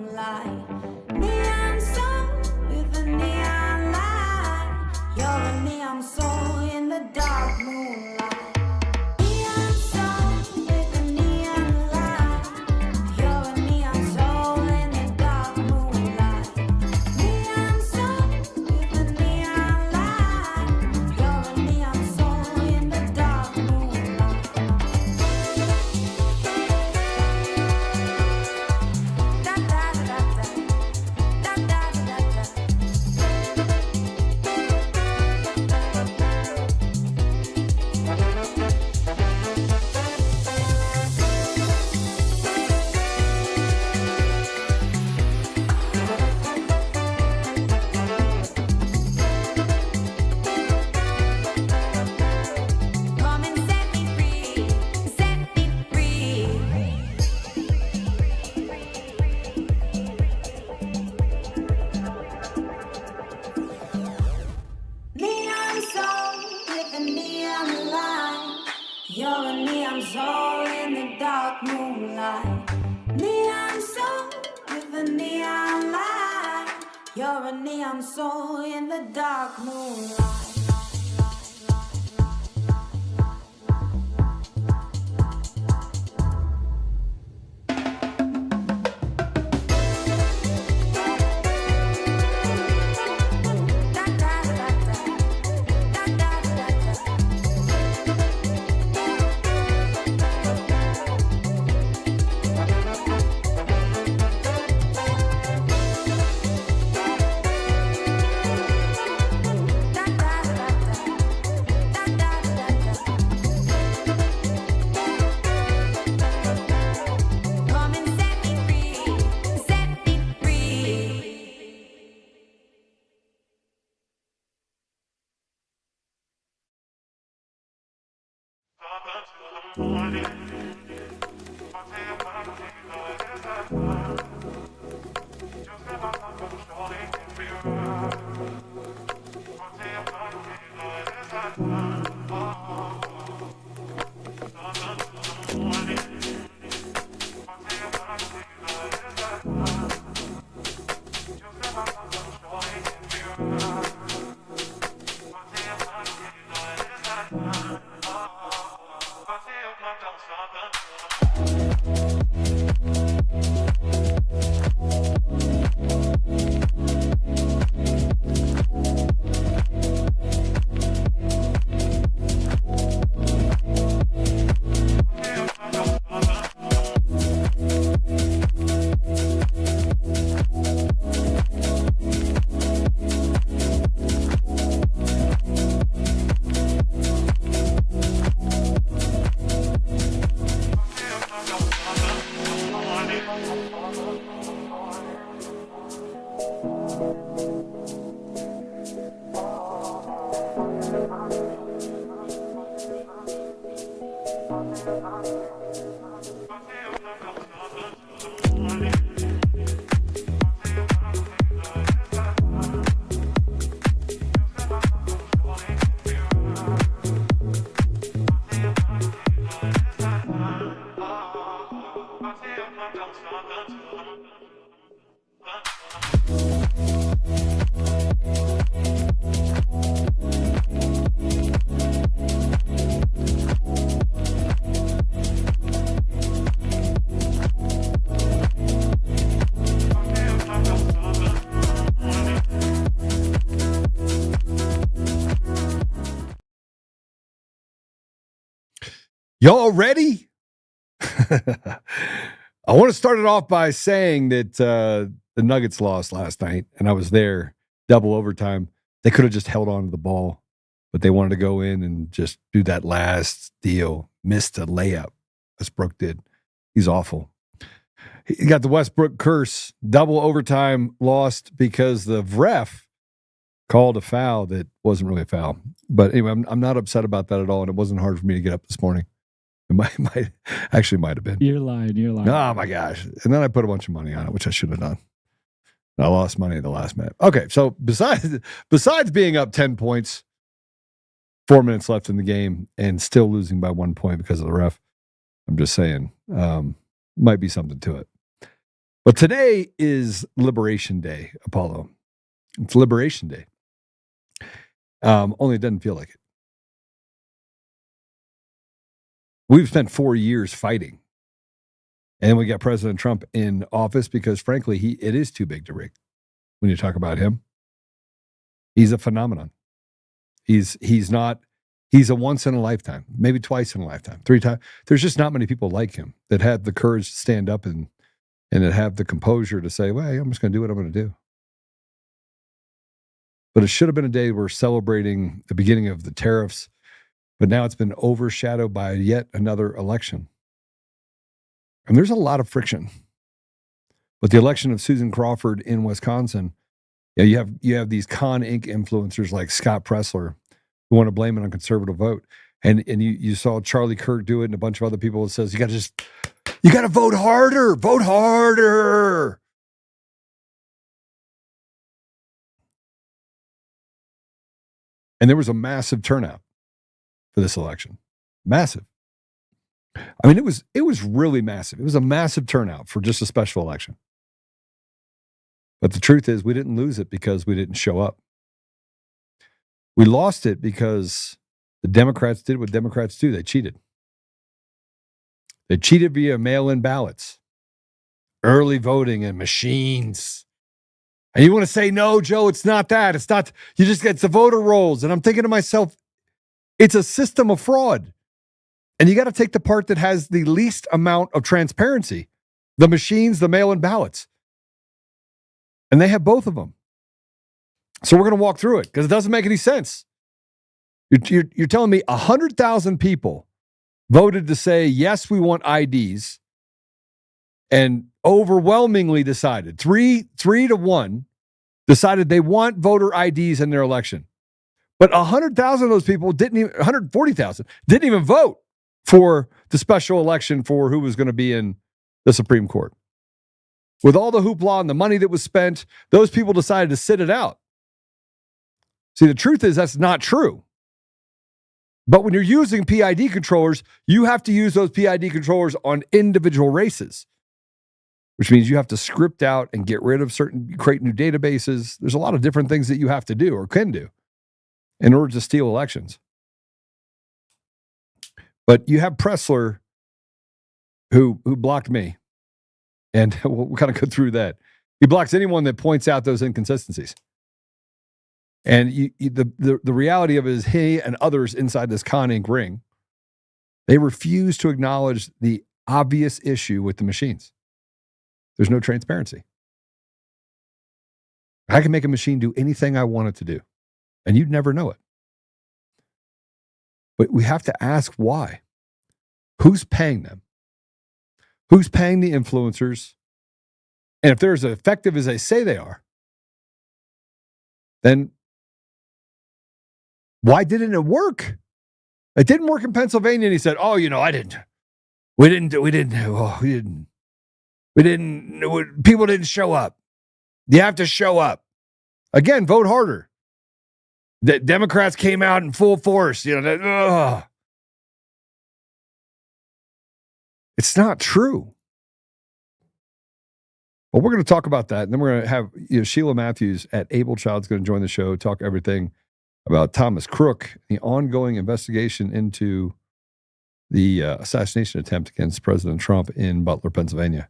moonlight. Neon soul with a neon light. You're a neon soul in the dark moonlight. Neon soul with a neon light. You're a neon soul in the dark moonlight. Neon soul with a neon light. You're a neon soul in the dark moonlight. Da da da da da da da da. Come and set me free, set me free. Neon soul with a neon light. You're a neon soul in the dark moonlight. Neon soul with a neon light. You're a neon soul in the dark moonlight. Da da da da da da da da. Da da da da da da da da. Come and set me free, set me free. Y'all ready? I want to start it off by saying that the Nuggets lost last night, and I was there, double overtime. They could have just held on to the ball, but they wanted to go in and just do that last deal. Missed a layup. Westbrook did. He's awful. He got the Westbrook curse. Double overtime lost because the ref called a foul that wasn't really a foul. But anyway, I'm not upset about that at all, and it wasn't hard for me to get up this morning. It might have been. You're lying. Oh my gosh. And then I put a bunch of money on it, which I should have done. I lost money at the last minute. Okay, so besides being up 10 points, 4 minutes left in the game, and still losing by 1 point because of the ref, I'm just saying, might be something to it. But today is Liberation Day, Apollo. It's Liberation Day. Only it doesn't feel like it. We've spent 4 years fighting. And we got President Trump in office because, frankly, it is too big to rig. When you talk about him, he's a phenomenon. He's a once in a lifetime, maybe twice in a lifetime, 3 times. There's just not many people like him that have the courage to stand up and that have the composure to say, well, I'm just going to do what I'm going to do. But it should have been a day we're celebrating the beginning of the tariffs, but now it's been overshadowed by yet another election. And there's a lot of friction. But the election of Susan Crawford in Wisconsin, you have these ConInc influencers like Scott Presler who want to blame it on conservative vote. And you saw Charlie Kirk do it and a bunch of other people that says, you got to vote harder, vote harder. And there was a massive turnout for this election. Massive. I mean, it was really massive. It was a massive turnout for just a special election. But the truth is we didn't lose it because we didn't show up. We lost it because the Democrats did what Democrats do. They cheated. They cheated via mail-in ballots, early voting and machines. And you want to say, no, Joe, it's not that. It's not, it's the voter rolls. And I'm thinking to myself, it's a system of fraud. And you got to take the part that has the least amount of transparency, the machines, the mail-in ballots. And they have both of them. So we're going to walk through it because it doesn't make any sense. You're telling me 100,000 people voted to say, yes, we want IDs, and overwhelmingly decided, 3-1, decided they want voter IDs in their election. But 100,000 of those people 140,000 didn't even vote for the special election for who was going to be in the Supreme Court. With all the hoopla and the money that was spent, those people decided to sit it out. See, the truth is that's not true. But when you're using PID controllers, you have to use those PID controllers on individual races, which means you have to script out and get rid of create new databases. There's a lot of different things that you have to do or can do in order to steal elections. But you have Presler who blocked me. And we'll kind of go through that. He blocks anyone that points out those inconsistencies. And the reality of it is he and others inside this ConInc ring, they refuse to acknowledge the obvious issue with the machines. There's no transparency. I can make a machine do anything I want it to do, and you'd never know it. But we have to ask why. Who's paying them? Who's paying the influencers? And if they're as effective as they say they are, then why didn't it work? It didn't work in Pennsylvania. And he said, oh, people didn't show up. You have to show up. Again, vote harder. The Democrats came out in full force. It's not true. Well, we're going to talk about that. And then we're going to have Sheila Matthews at AbleChild is going to join the show, talk everything about Thomas Crook, the ongoing investigation into the assassination attempt against President Trump in Butler, Pennsylvania.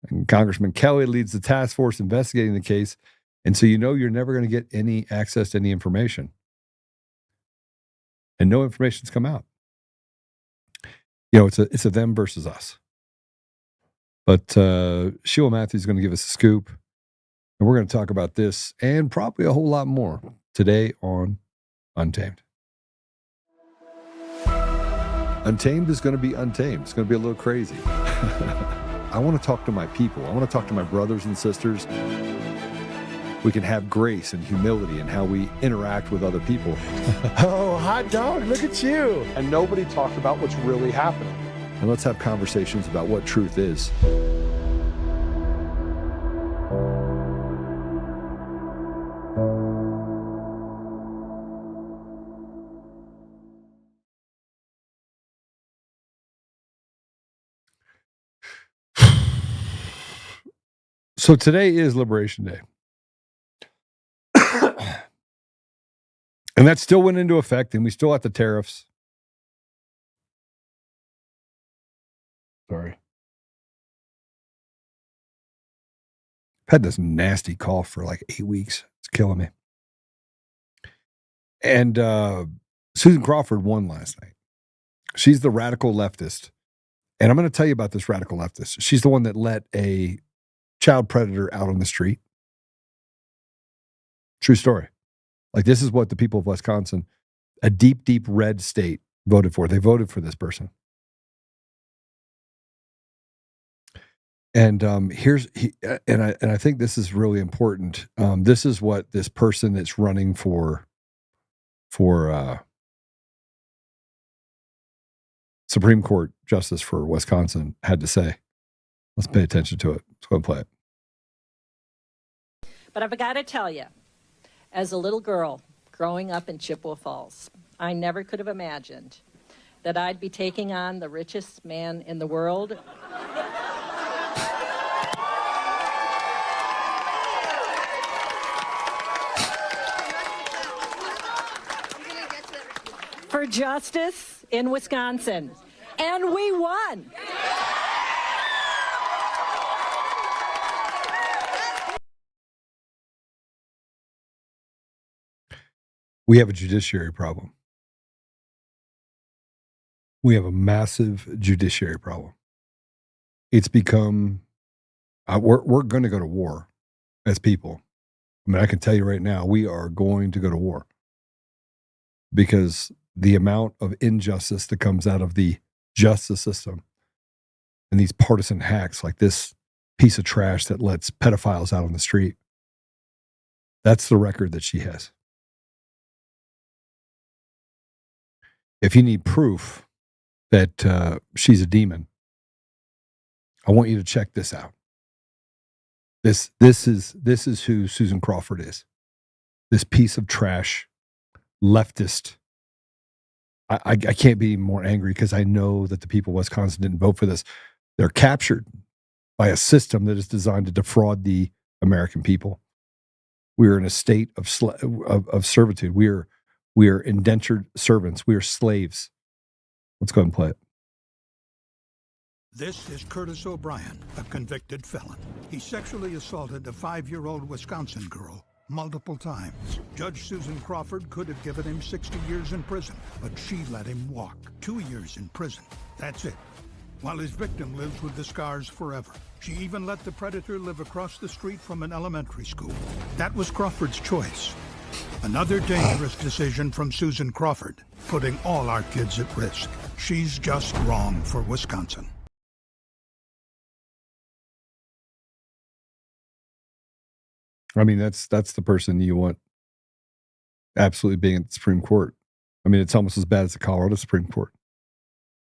And Congressman Kelly leads the task force investigating the case. And so you're never going to get any access to any information. And no information's come out. It's a them versus us. But Sheila Matthews is going to give us a scoop. And we're going to talk about this and probably a whole lot more today on Untamed. Untamed is going to be untamed. It's going to be a little crazy. I want to talk to my people. I want to talk to my brothers and sisters. We can have grace and humility in how we interact with other people. Oh, hot dog, look at you. And nobody talked about what's really happening. And let's have conversations about what truth is. So today is Liberation Day. And that still went into effect, and we still have the tariffs. Sorry. I've had this nasty cough for like 8 weeks. It's killing me. And Susan Crawford won last night. She's the radical leftist. And I'm going to tell you about this radical leftist. She's the one that let a child predator out on the street. True story. Like, this is what the people of Wisconsin, a deep, deep red state, voted for. They voted for this person. And I think this is really important. This is what this person that's running for Supreme Court Justice for Wisconsin had to say. Let's pay attention to it. Let's go and play it. But I've got to tell you, as a little girl growing up in Chippewa Falls, I never could have imagined that I'd be taking on the richest man in the world. For justice in Wisconsin. And we won. We have a judiciary problem. We have a massive judiciary problem. It's become, we're going to go to war as people. I mean, I can tell you right now, we are going to go to war because the amount of injustice that comes out of the justice system and these partisan hacks like this piece of trash that lets pedophiles out on the street, that's the record that she has. If you need proof that she's a demon, I want you to check this out. This is who Susan Crawford is. This piece of trash, leftist. I can't be more angry because I know that the people of Wisconsin didn't vote for this. They're captured by a system that is designed to defraud the American people. We are in a state of servitude. We are indentured servants. We are slaves. Let's go ahead and play it. This is Curtis O'Brien, a convicted felon. He sexually assaulted a 5-year-old Wisconsin girl multiple times. Judge Susan Crawford could have given him 60 years in prison, but she let him walk. 2 years in prison. That's it. While his victim lives with the scars forever. She even let the predator live across the street from an elementary school. That was Crawford's choice. Another dangerous decision from Susan Crawford, putting all our kids at risk. She's just wrong for Wisconsin. I mean, that's the person you want absolutely being at the Supreme Court. I mean, it's almost as bad as the Colorado Supreme Court.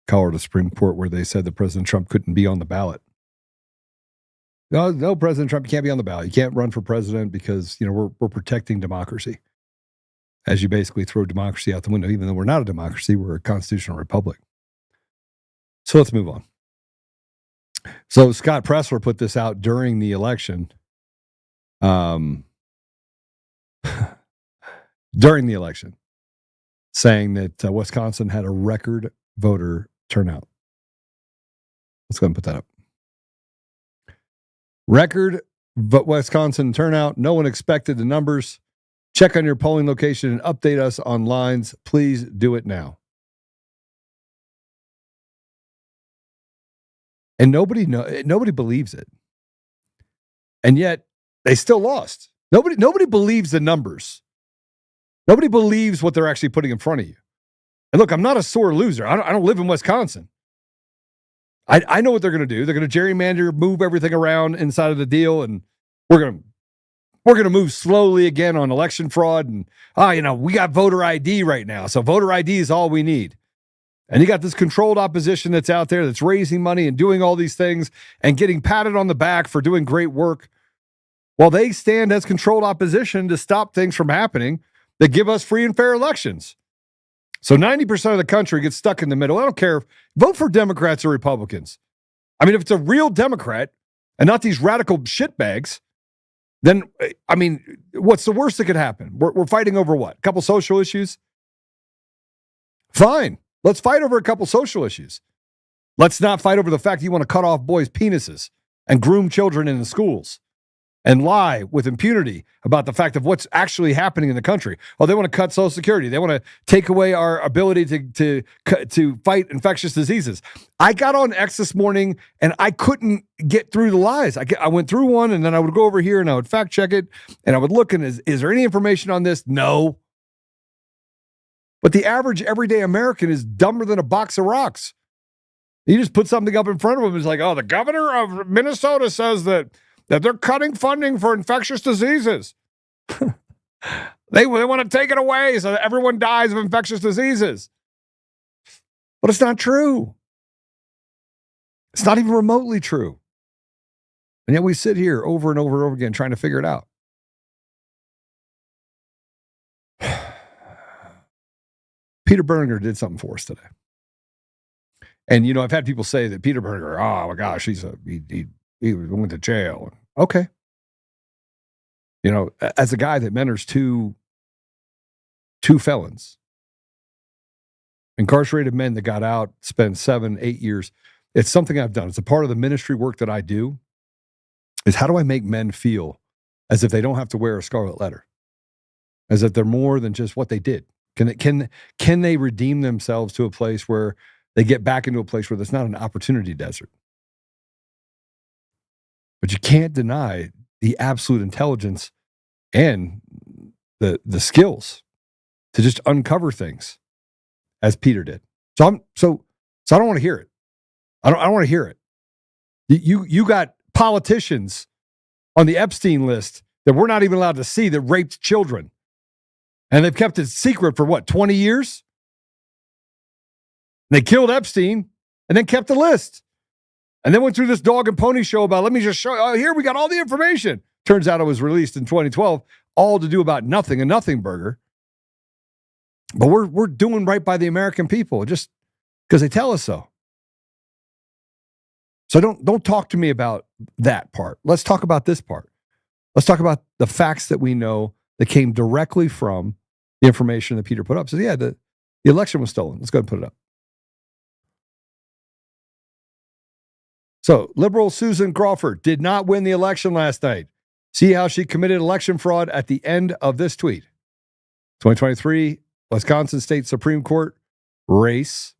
Colorado Supreme Court, where they said that President Trump couldn't be on the ballot. No, President Trump, you can't be on the ballot. You can't run for president because, we're protecting democracy. As you basically throw democracy out the window, even though we're not a democracy, we're a constitutional republic. So let's move on. So Scott Presler put this out during the election. During the election, saying that Wisconsin had a record voter turnout. Let's go ahead and put that up. Record Wisconsin turnout. No one expected the numbers. Check on your polling location and update us on lines. Please do it now. And nobody believes it. And yet they still lost. Nobody believes the numbers. Nobody believes what they're actually putting in front of you. And look, I'm not a sore loser. I don't live in Wisconsin. I know what they're going to do. They're going to gerrymander, move everything around inside of the deal, and we're going to move slowly again on election fraud. And we got voter ID right now, so voter ID is all we need. And you got this controlled opposition that's out there that's raising money and doing all these things and getting patted on the back for doing great work, while they stand as controlled opposition to stop things from happening that give us free and fair elections. So 90% of the country gets stuck in the middle. I don't care. Vote for Democrats or Republicans. I mean, if it's a real Democrat, and not these radical shitbags, then, I mean, what's the worst that could happen? We're fighting over what? A couple social issues? Fine. Let's fight over a couple social issues. Let's not fight over the fact that you want to cut off boys' penises and groom children in the schools and lie with impunity about the fact of what's actually happening in the country. Oh, they want to cut Social Security. They want to take away our ability to fight infectious diseases. I got on X this morning, and I couldn't get through the lies. I went through one, and then I would go over here, and I would fact check it, and I would look, and is there any information on this? No. But the average everyday American is dumber than a box of rocks. You just put something up in front of them. It's like, oh, the governor of Minnesota says that they're cutting funding for infectious diseases. They want to take it away so that everyone dies of infectious diseases. But it's not true. It's not even remotely true. And yet we sit here over and over and over again trying to figure it out. Peter Berger did something for us today. And, I've had people say that Peter Berger, oh my gosh, he went to jail. Okay. As a guy that mentors two felons, incarcerated men that got out, spent 7-8 years, it's something I've done. It's a part of the ministry work that I do, is how do I make men feel as if they don't have to wear a scarlet letter, as if they're more than just what they did. Can they redeem themselves to a place where they get back into a place where there's not an opportunity desert? But you can't deny the absolute intelligence and the skills to just uncover things, as Peter did. So I don't want to hear it. I don't want to hear it. You got politicians on the Epstein list that we're not even allowed to see that raped children, and they've kept it secret for 20 years. They killed Epstein and then kept the list. And then went through this dog and pony show about, let me just show you, oh, here we got all the information. Turns out it was released in 2012, all to do about nothing, a nothing burger. But we're doing right by the American people just because they tell us so. So don't talk to me about that part. Let's talk about this part. Let's talk about the facts that we know that came directly from the information that Peter put up. So yeah, the election was stolen. Let's go ahead and put it up. So, liberal Susan Crawford did not win the election last night. See how she committed election fraud at the end of this tweet. 2023 Wisconsin State Supreme Court race,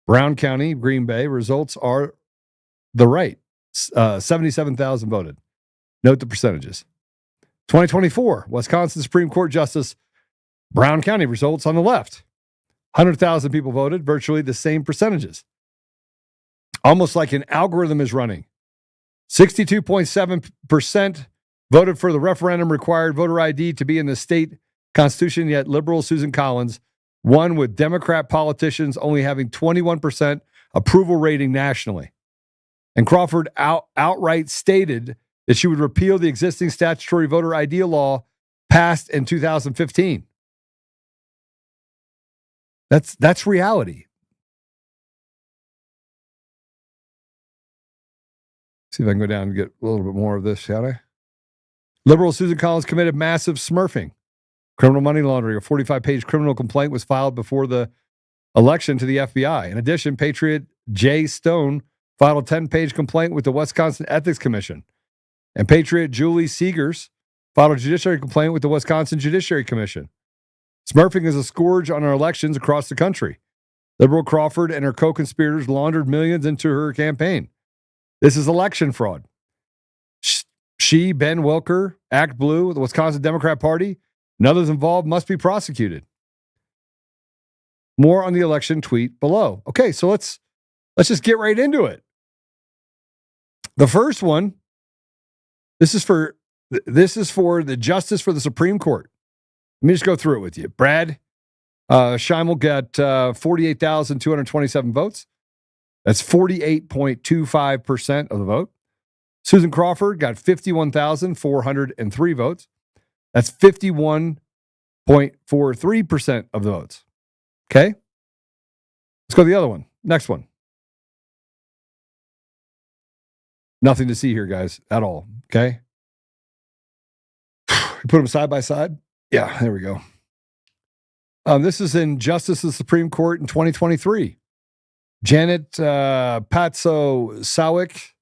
Brown County, Green Bay. Results are the right. 77,000 voted. Note the percentages. 2024 Wisconsin Supreme Court Justice, Brown County. Results on the left. 100,000 people voted, virtually the same percentages. Almost like an algorithm is running. 62.7% voted for the referendum required voter ID to be in the state constitution, yet liberal Susan Collins won, with Democrat politicians only having 21% approval rating nationally. And Crawford outright stated that she would repeal the existing statutory voter ID law passed in 2015. That's reality. See if I can go down and get a little bit more of this, shall I? Liberal Susan Collins committed massive smurfing, criminal money laundering. A 45-page criminal complaint was filed before the election to the FBI. In addition, Patriot Jay Stone filed a 10-page complaint with the Wisconsin Ethics Commission. And Patriot Julie Seegers filed a judiciary complaint with the Wisconsin Judiciary Commission. Smurfing is a scourge on our elections across the country. Liberal Crawford and her co-conspirators laundered millions into her campaign. This is election fraud. She, Ben Welker, Act Blue, the Wisconsin Democrat Party, and others involved must be prosecuted. More on the election tweet below. Okay, so let's just get right into it. The first one, this is for the Justice for the Supreme Court. Let me just go through it with you. Brad Scheimel got 48,227 votes. That's 48.25% of the vote. Susan Crawford got 51,403 votes. That's 51.43% of the votes. Okay? Let's go to the other one. Next one. Nothing to see here, guys, at all. Okay. Put them side by side. Yeah, there we go. This is in Justice of the Supreme Court in 2023. Janet Patso Sawick,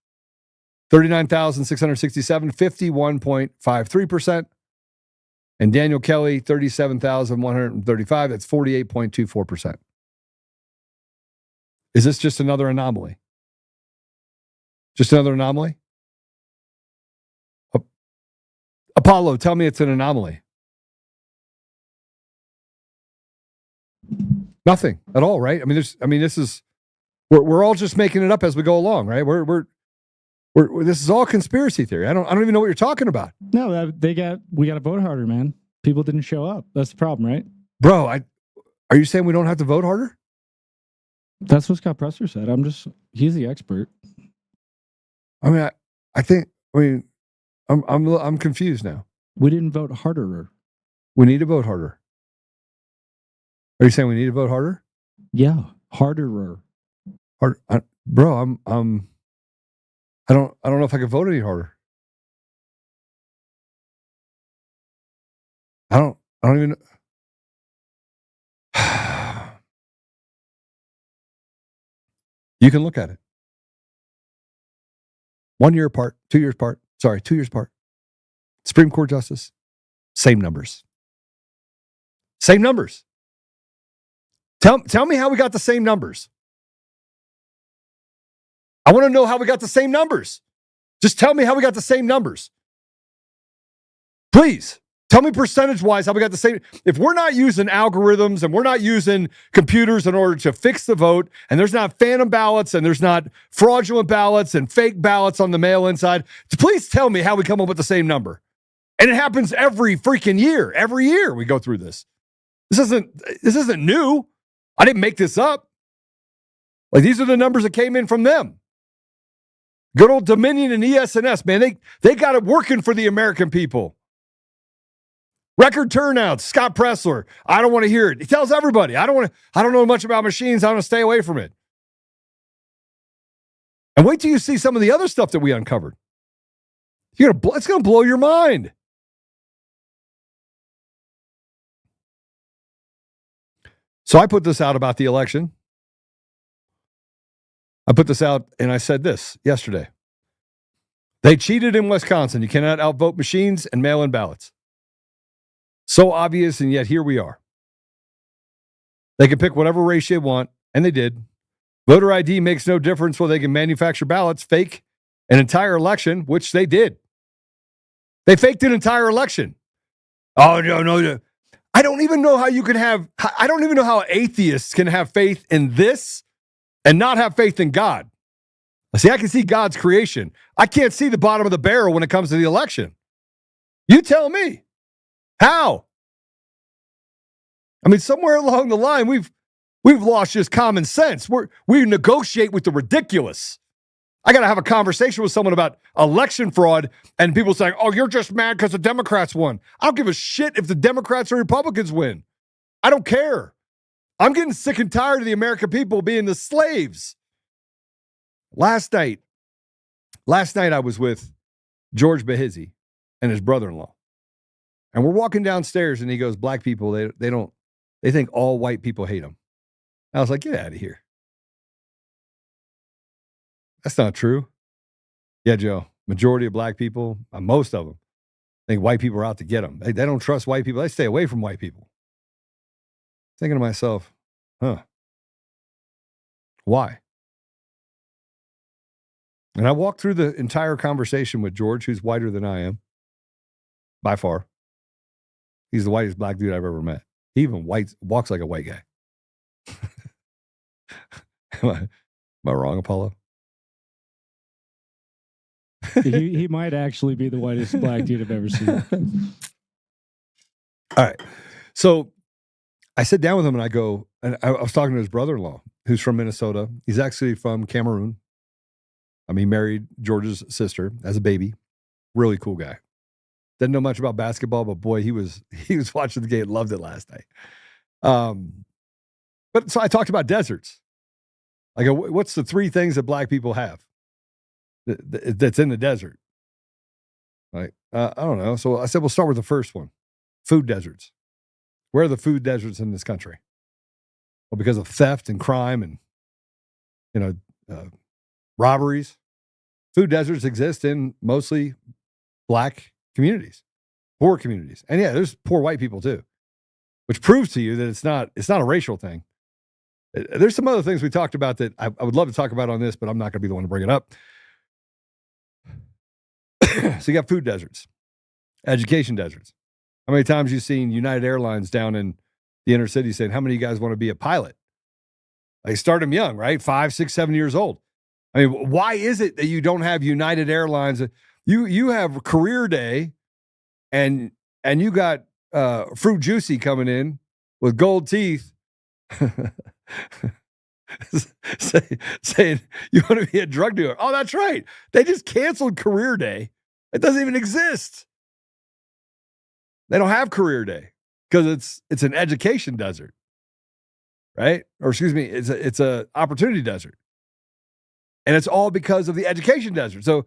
39,667, 51.53%. And Daniel Kelly, 37,135. That's 48.24%. Is this just another anomaly? Just another anomaly? Apollo, tell me it's an anomaly. Nothing at all, right? I mean, this is we're all just making it up as we go along, right? We're this is all conspiracy theory. I don't even know what you're talking about. No, we got to vote harder, man. People didn't show up. That's the problem, right? Bro, are you saying we don't have to vote harder? That's what Scott Presler said. He's the expert. I mean, I'm confused now. We didn't vote harder. We need to vote harder. Are you saying we need to vote harder? Yeah, harder. Bro, I don't know if I could vote any harder. I don't even. You can look at it. 1 year apart, 2 years apart. Sorry, 2 years apart. Supreme Court justice, same numbers. Same numbers. Tell me how we got the same numbers. I want to know how we got the same numbers. Just tell me how we got the same numbers. Please, tell me percentage-wise how we got the same. If we're not using algorithms and we're not using computers in order to fix the vote, and there's not phantom ballots and there's not fraudulent ballots and fake ballots on the mail-in side, please tell me how we come up with the same number. And it happens every freaking year. Every year we go through this. This isn't new. I didn't make this up. Like, these are the numbers that came in from them. Good old Dominion and ES&S, man, they got it working for the American people. Record turnouts, Scott Presler. I don't want to hear it. He tells everybody, I don't know much about machines. I want to stay away from it. And wait till you see some of the other stuff that we uncovered. It's going to blow your mind. So I put this out about the election. I put this out and I said this yesterday. They cheated in Wisconsin. You cannot outvote machines and mail-in ballots. So obvious, and yet here we are. They can pick whatever race they want, and they did. Voter ID makes no difference whether they can manufacture ballots, fake an entire election, which they did. They faked an entire election. Oh, no. I don't even know how I don't even know how atheists can have faith in this and not have faith in God. See, I can see God's creation. I can't see the bottom of the barrel when it comes to the election. You tell me. How? I mean, somewhere along the line, we've lost just common sense. We negotiate with the ridiculous. I got to have a conversation with someone about election fraud and people saying, oh, you're just mad because the Democrats won. I don't give a shit if the Democrats or Republicans win. I don't care. I'm getting sick and tired of the American people being the slaves. Last night I was with George Behizzi and his brother-in-law. And we're walking downstairs and he goes, black people, they think all white people hate them. I was like, get out of here. That's not true. Yeah, Joe, majority of black people, most of them, think white people are out to get them. They don't trust white people. They stay away from white people. Thinking to myself, why? And I walked through the entire conversation with George, who's whiter than I am, by far. He's the whitest black dude I've ever met. He even walks like a white guy. Am I wrong, Apollo? he might actually be the whitest black dude I've ever seen. All right. So I sit down with him and I go, and I was talking to his brother-in-law, who's from Minnesota. He's actually from Cameroon. He married George's sister as a baby. Really cool guy. Didn't know much about basketball, but boy, he was watching the game, loved it last night. But so I talked about deserts. Like, what's the three things that black people have? that's in the desert. Like, I don't know. So I said, we'll start with the first one. Food deserts. Where are the food deserts in this country? Well, because of theft and crime and, robberies. Food deserts exist in mostly black communities, poor communities. And yeah, there's poor white people too, which proves to you that it's not a racial thing. There's some other things we talked about that I would love to talk about on this, but I'm not going to be the one to bring it up. So you got food deserts, education deserts. How many times you've seen United Airlines down in the inner city saying, how many of you guys want to be a pilot? They start them young, right? 5, 6, 7 years old. I mean, why is it that you don't have United Airlines? You have Career Day and you got Fruit Juicy coming in with gold teeth saying you want to be a drug dealer. Oh, that's right. They just canceled Career Day. It doesn't even exist. They don't have Career Day because it's an education desert, right? Or excuse me, it's a opportunity desert. And it's all because of the education desert. So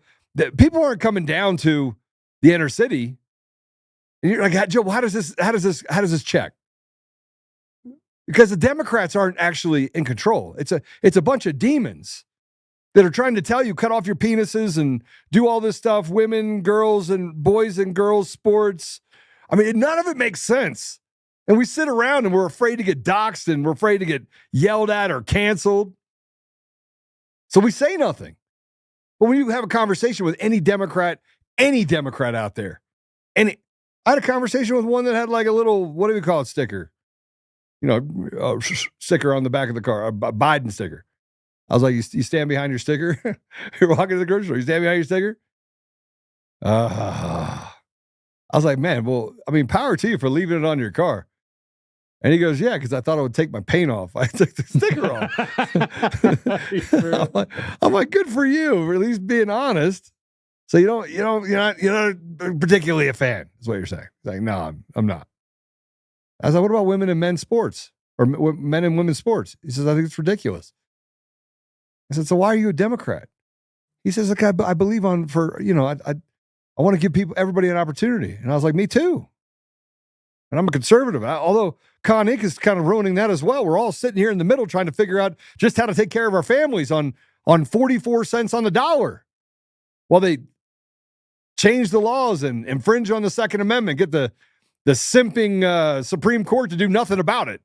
people aren't coming down to the inner city. And you're like, Joe, how does this check? Because the Democrats aren't actually in control. It's a bunch of demons that are trying to tell you cut off your penises and do all this stuff, women, girls, and boys and girls sports. I mean, none of it makes sense. And we sit around and we're afraid to get doxxed and we're afraid to get yelled at or canceled. So we say nothing. But when you have a conversation with any Democrat out there, and I had a conversation with one that had like a little, what do we call it, sticker? Sticker on the back of the car, a Biden sticker. I was like, you stand behind your sticker? You're walking to the grocery store, you stand behind your sticker? I was like, man, well, I mean, power to you for leaving it on your car. And he goes, yeah, because I thought it would take my paint off. I took the sticker off. I'm like, good for you for at least being honest. So you're not particularly a fan, is what you're saying. He's like, no, I'm not. I was like, what about women and men's sports or men and women's sports? He says, I think it's ridiculous. I said, so why are you a Democrat? He says, look, I believe I want to give everybody an opportunity. And I was like, me too. And I'm a conservative. Although ConInc is kind of ruining that as well. We're all sitting here in the middle trying to figure out just how to take care of our families on 44 cents on the dollar. While they change the laws and infringe on the Second Amendment, get the simping Supreme Court to do nothing about it.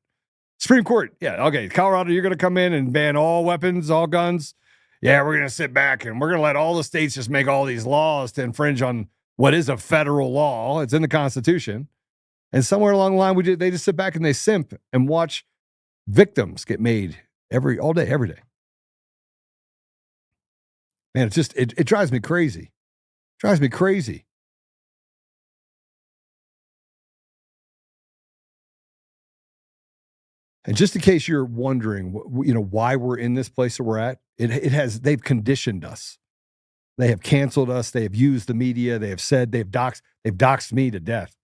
Supreme Court, yeah, okay, Colorado, you're going to come in and ban all weapons, all guns. Yeah, we're going to sit back and we're going to let all the states just make all these laws to infringe on what is a federal law. It's in the Constitution. And somewhere along the line, they just sit back and they simp and watch victims get made all day, every day. Man, it drives me crazy. It drives me crazy. And just in case you're wondering, why we're in this place that we're at, they've conditioned us. They have canceled us. They have used the media. They have said they've doxed me to death.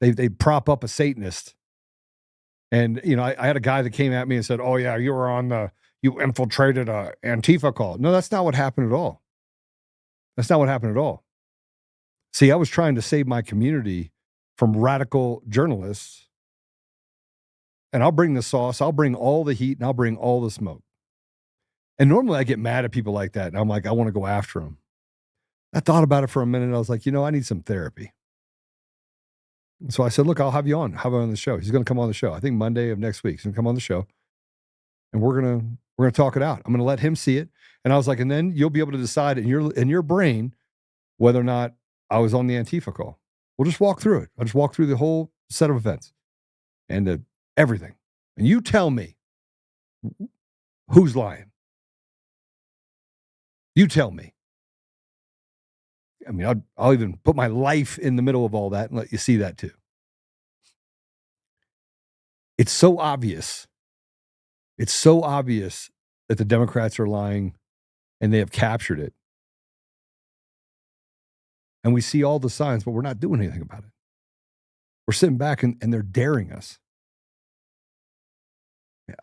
They prop up a Satanist. And, I had a guy that came at me and said, oh yeah, you infiltrated a Antifa call. No, that's not what happened at all. That's not what happened at all. See, I was trying to save my community from radical journalists. And I'll bring the sauce, I'll bring all the heat, and I'll bring all the smoke. And normally I get mad at people like that. And I'm like, I want to go after them. I thought about it for a minute. And I was like, I need some therapy. And so I said, look, I'll have you on. Have him on the show. He's going to come on the show. I think Monday of next week. He's going to come on the show. And we're going to talk it out. I'm going to let him see it. And I was like, and then you'll be able to decide in your brain whether or not I was on the Antifa call. We'll just walk through it. I'll just walk through the whole set of events. And everything. And you tell me who's lying. You tell me. I mean, I'll even put my life in the middle of all that and let you see that too. It's so obvious. It's so obvious that the Democrats are lying and they have captured it. And we see all the signs, but we're not doing anything about it. We're sitting back and they're daring us.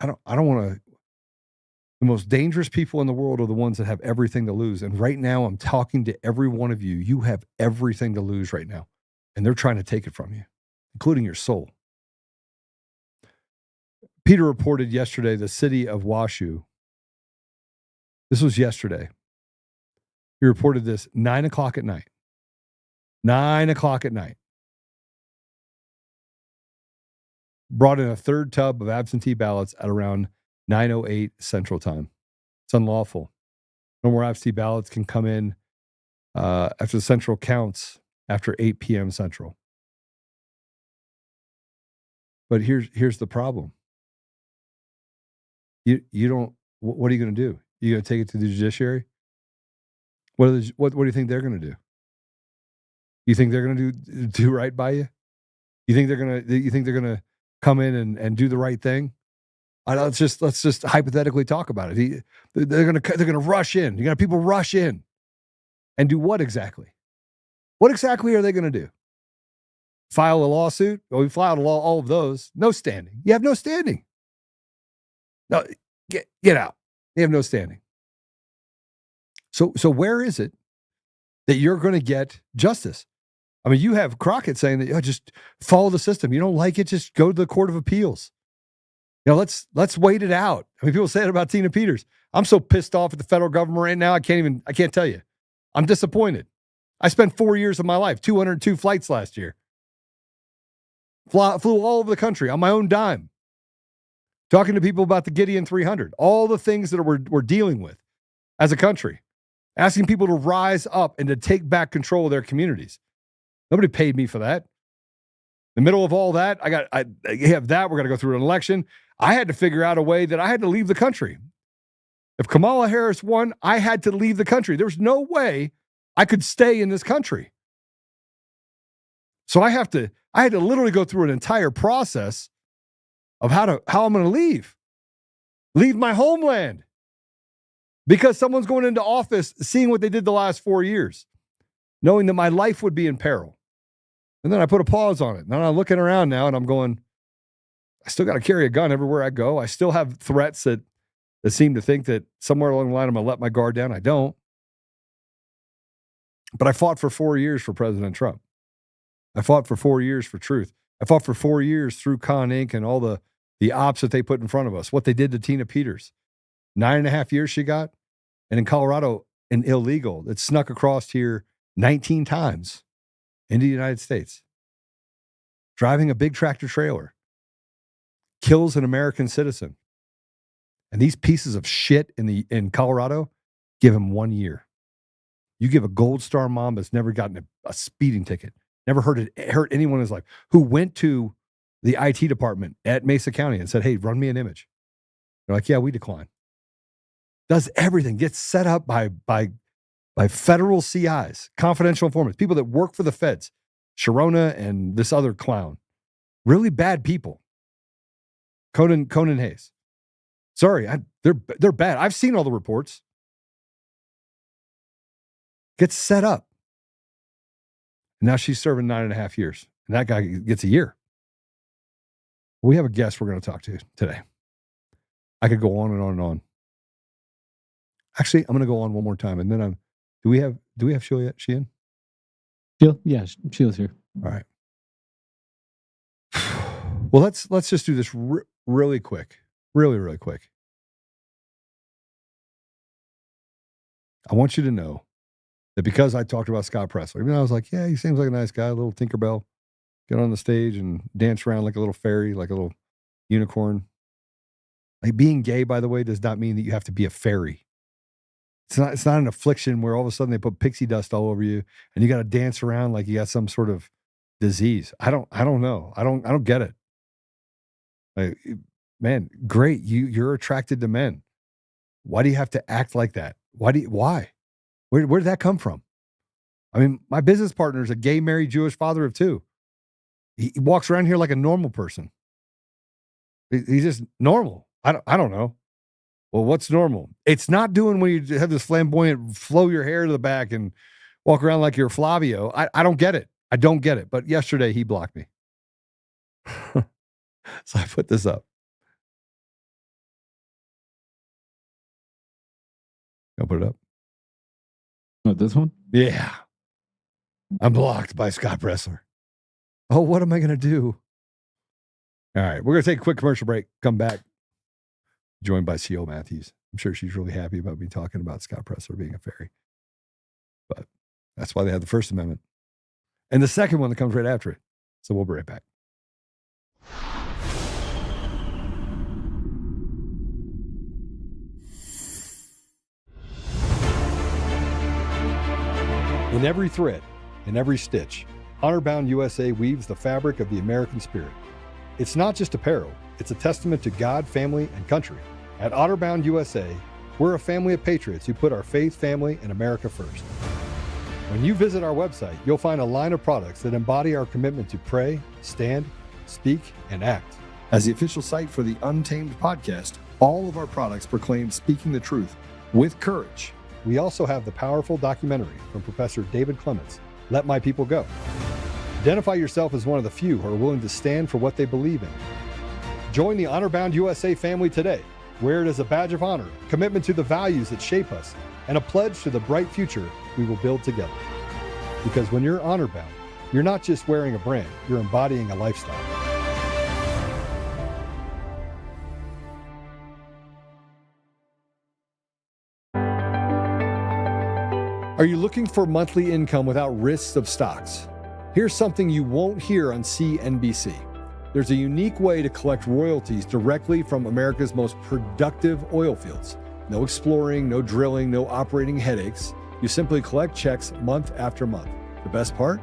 I don't want to. The most dangerous people in the world are the ones that have everything to lose. And right now, I'm talking to every one of you. You have everything to lose right now. And they're trying to take it from you, including your soul. Peter reported yesterday the city of Washoe. This was yesterday. He reported this 9 o'clock at night. 9 o'clock at night. Brought in a third tub of absentee ballots at around 9:08 Central Time. It's unlawful. No more absentee ballots can come in after the Central counts after 8 p.m. Central. But here's the problem. You don't. What are you going to do? You going to take it to the judiciary? What do you think they're going to do? You think they're going to do right by you? You think they're going to come in and do the right thing? Let's just hypothetically talk about it. They're going to rush in. You're going to have people rush in and do what exactly? What exactly are they going to do? File a lawsuit? Well, we filed all of those. No standing. You have no standing. No, get out. You have no standing. So where is it that you're going to get justice? I mean, you have Crockett saying that just follow the system. You don't like it, just go to the Court of Appeals. Let's wait it out. I mean, people say it about Tina Peters. I'm so pissed off at the federal government right now. I can't tell you. I'm disappointed. I spent 4 years of my life, 202 flights last year. Flew all over the country on my own dime. Talking to people about the Gideon 300, all the things that we're dealing with as a country, asking people to rise up and to take back control of their communities. Nobody paid me for that. In the middle of all that, I have that. We're going to go through an election. I had to figure out a way that I had to leave the country. If Kamala Harris won, I had to leave the country. There was no way I could stay in this country. So I had to literally go through an entire process of how I'm going to leave my homeland, because someone's going into office, seeing what they did the last 4 years, knowing that my life would be in peril. And then I put a pause on it. And then I'm looking around now and I'm going, I still got to carry a gun everywhere I go. I still have threats that seem to think that somewhere along the line I'm going to let my guard down. I don't. But I fought for 4 years for President Trump. I fought for 4 years for truth. I fought for 4 years through ConInc and all the ops that they put in front of us, what they did to Tina Peters. 9.5 years she got. And in Colorado, an illegal that snuck across here 19 times into the United States, driving a big tractor trailer, kills an American citizen. And these pieces of shit in Colorado give him 1 year. You give a Gold Star mom that's never gotten a speeding ticket, never hurt anyone in his life, who went to the IT department at Mesa County and said, hey, run me an image. They're like, yeah, we decline. Does everything, gets set up by federal CIs, confidential informants, people that work for the feds, Sharona and this other clown. Really bad people. Conan Hayes. Sorry, they're bad. I've seen all the reports. Gets set up. And now she's serving 9.5 years. And that guy gets a year. We have a guest we're going to talk to today. I could go on and on and on. Actually, I'm going to go on one more time. And then do we have Sheila yet? She in? Sheila? Yeah, Sheila's here. All right. Well, let's just do this really quick. Really, really quick. I want you to know that because I talked about Scott Presler, even though I was like, yeah, he seems like a nice guy, a little Tinkerbell, get on the stage and dance around like a little fairy, like a little unicorn. Like, being gay, by the way, does not mean that you have to be a fairy. It's not an affliction where all of a sudden they put pixie dust all over you and you got to dance around like you got some sort of disease. I don't know. I don't get it. Like, man, great. You're attracted to men. Why do you have to act like that? Why? Where did that come from? I mean, my business partner is a gay, married Jewish father of two. He walks around here like a normal person. He's just normal. I don't know. Well, what's normal? It's not doing when you have this flamboyant, flow your hair to the back and walk around like you're Flavio. I don't get it. I don't get it. But yesterday he blocked me. So I put this up. I'll put it up. What, this one? Yeah. I'm blocked by Scott Presler. Oh, what am I going to do? All right. We're going to take a quick commercial break. Come back. Joined by Sheila Matthews. I'm sure she's really happy about me talking about Scott Presler being a fairy. But that's why they had the First Amendment. And the second one that comes right after it. So we'll be right back. In every thread, in every stitch, Honor-Bound USA weaves the fabric of the American spirit. It's not just apparel, it's a testament to God, family, and country. At Honor-Bound USA, we're a family of patriots who put our faith, family, and America first. When you visit our website, you'll find a line of products that embody our commitment to pray, stand, speak, and act. As the official site for the Untamed podcast, all of our products proclaim speaking the truth with courage. We also have the powerful documentary from Professor David Clements, Let My People Go. Identify yourself as one of the few who are willing to stand for what they believe in. Join the Honor-Bound USA family today. Wear it as a badge of honor, commitment to the values that shape us, and a pledge to the bright future we will build together. Because when you're honor-bound, you're not just wearing a brand, you're embodying a lifestyle. Are you looking for monthly income without risks of stocks? Here's something you won't hear on CNBC. There's a unique way to collect royalties directly from America's most productive oil fields. No exploring, no drilling, no operating headaches. You simply collect checks month after month. The best part?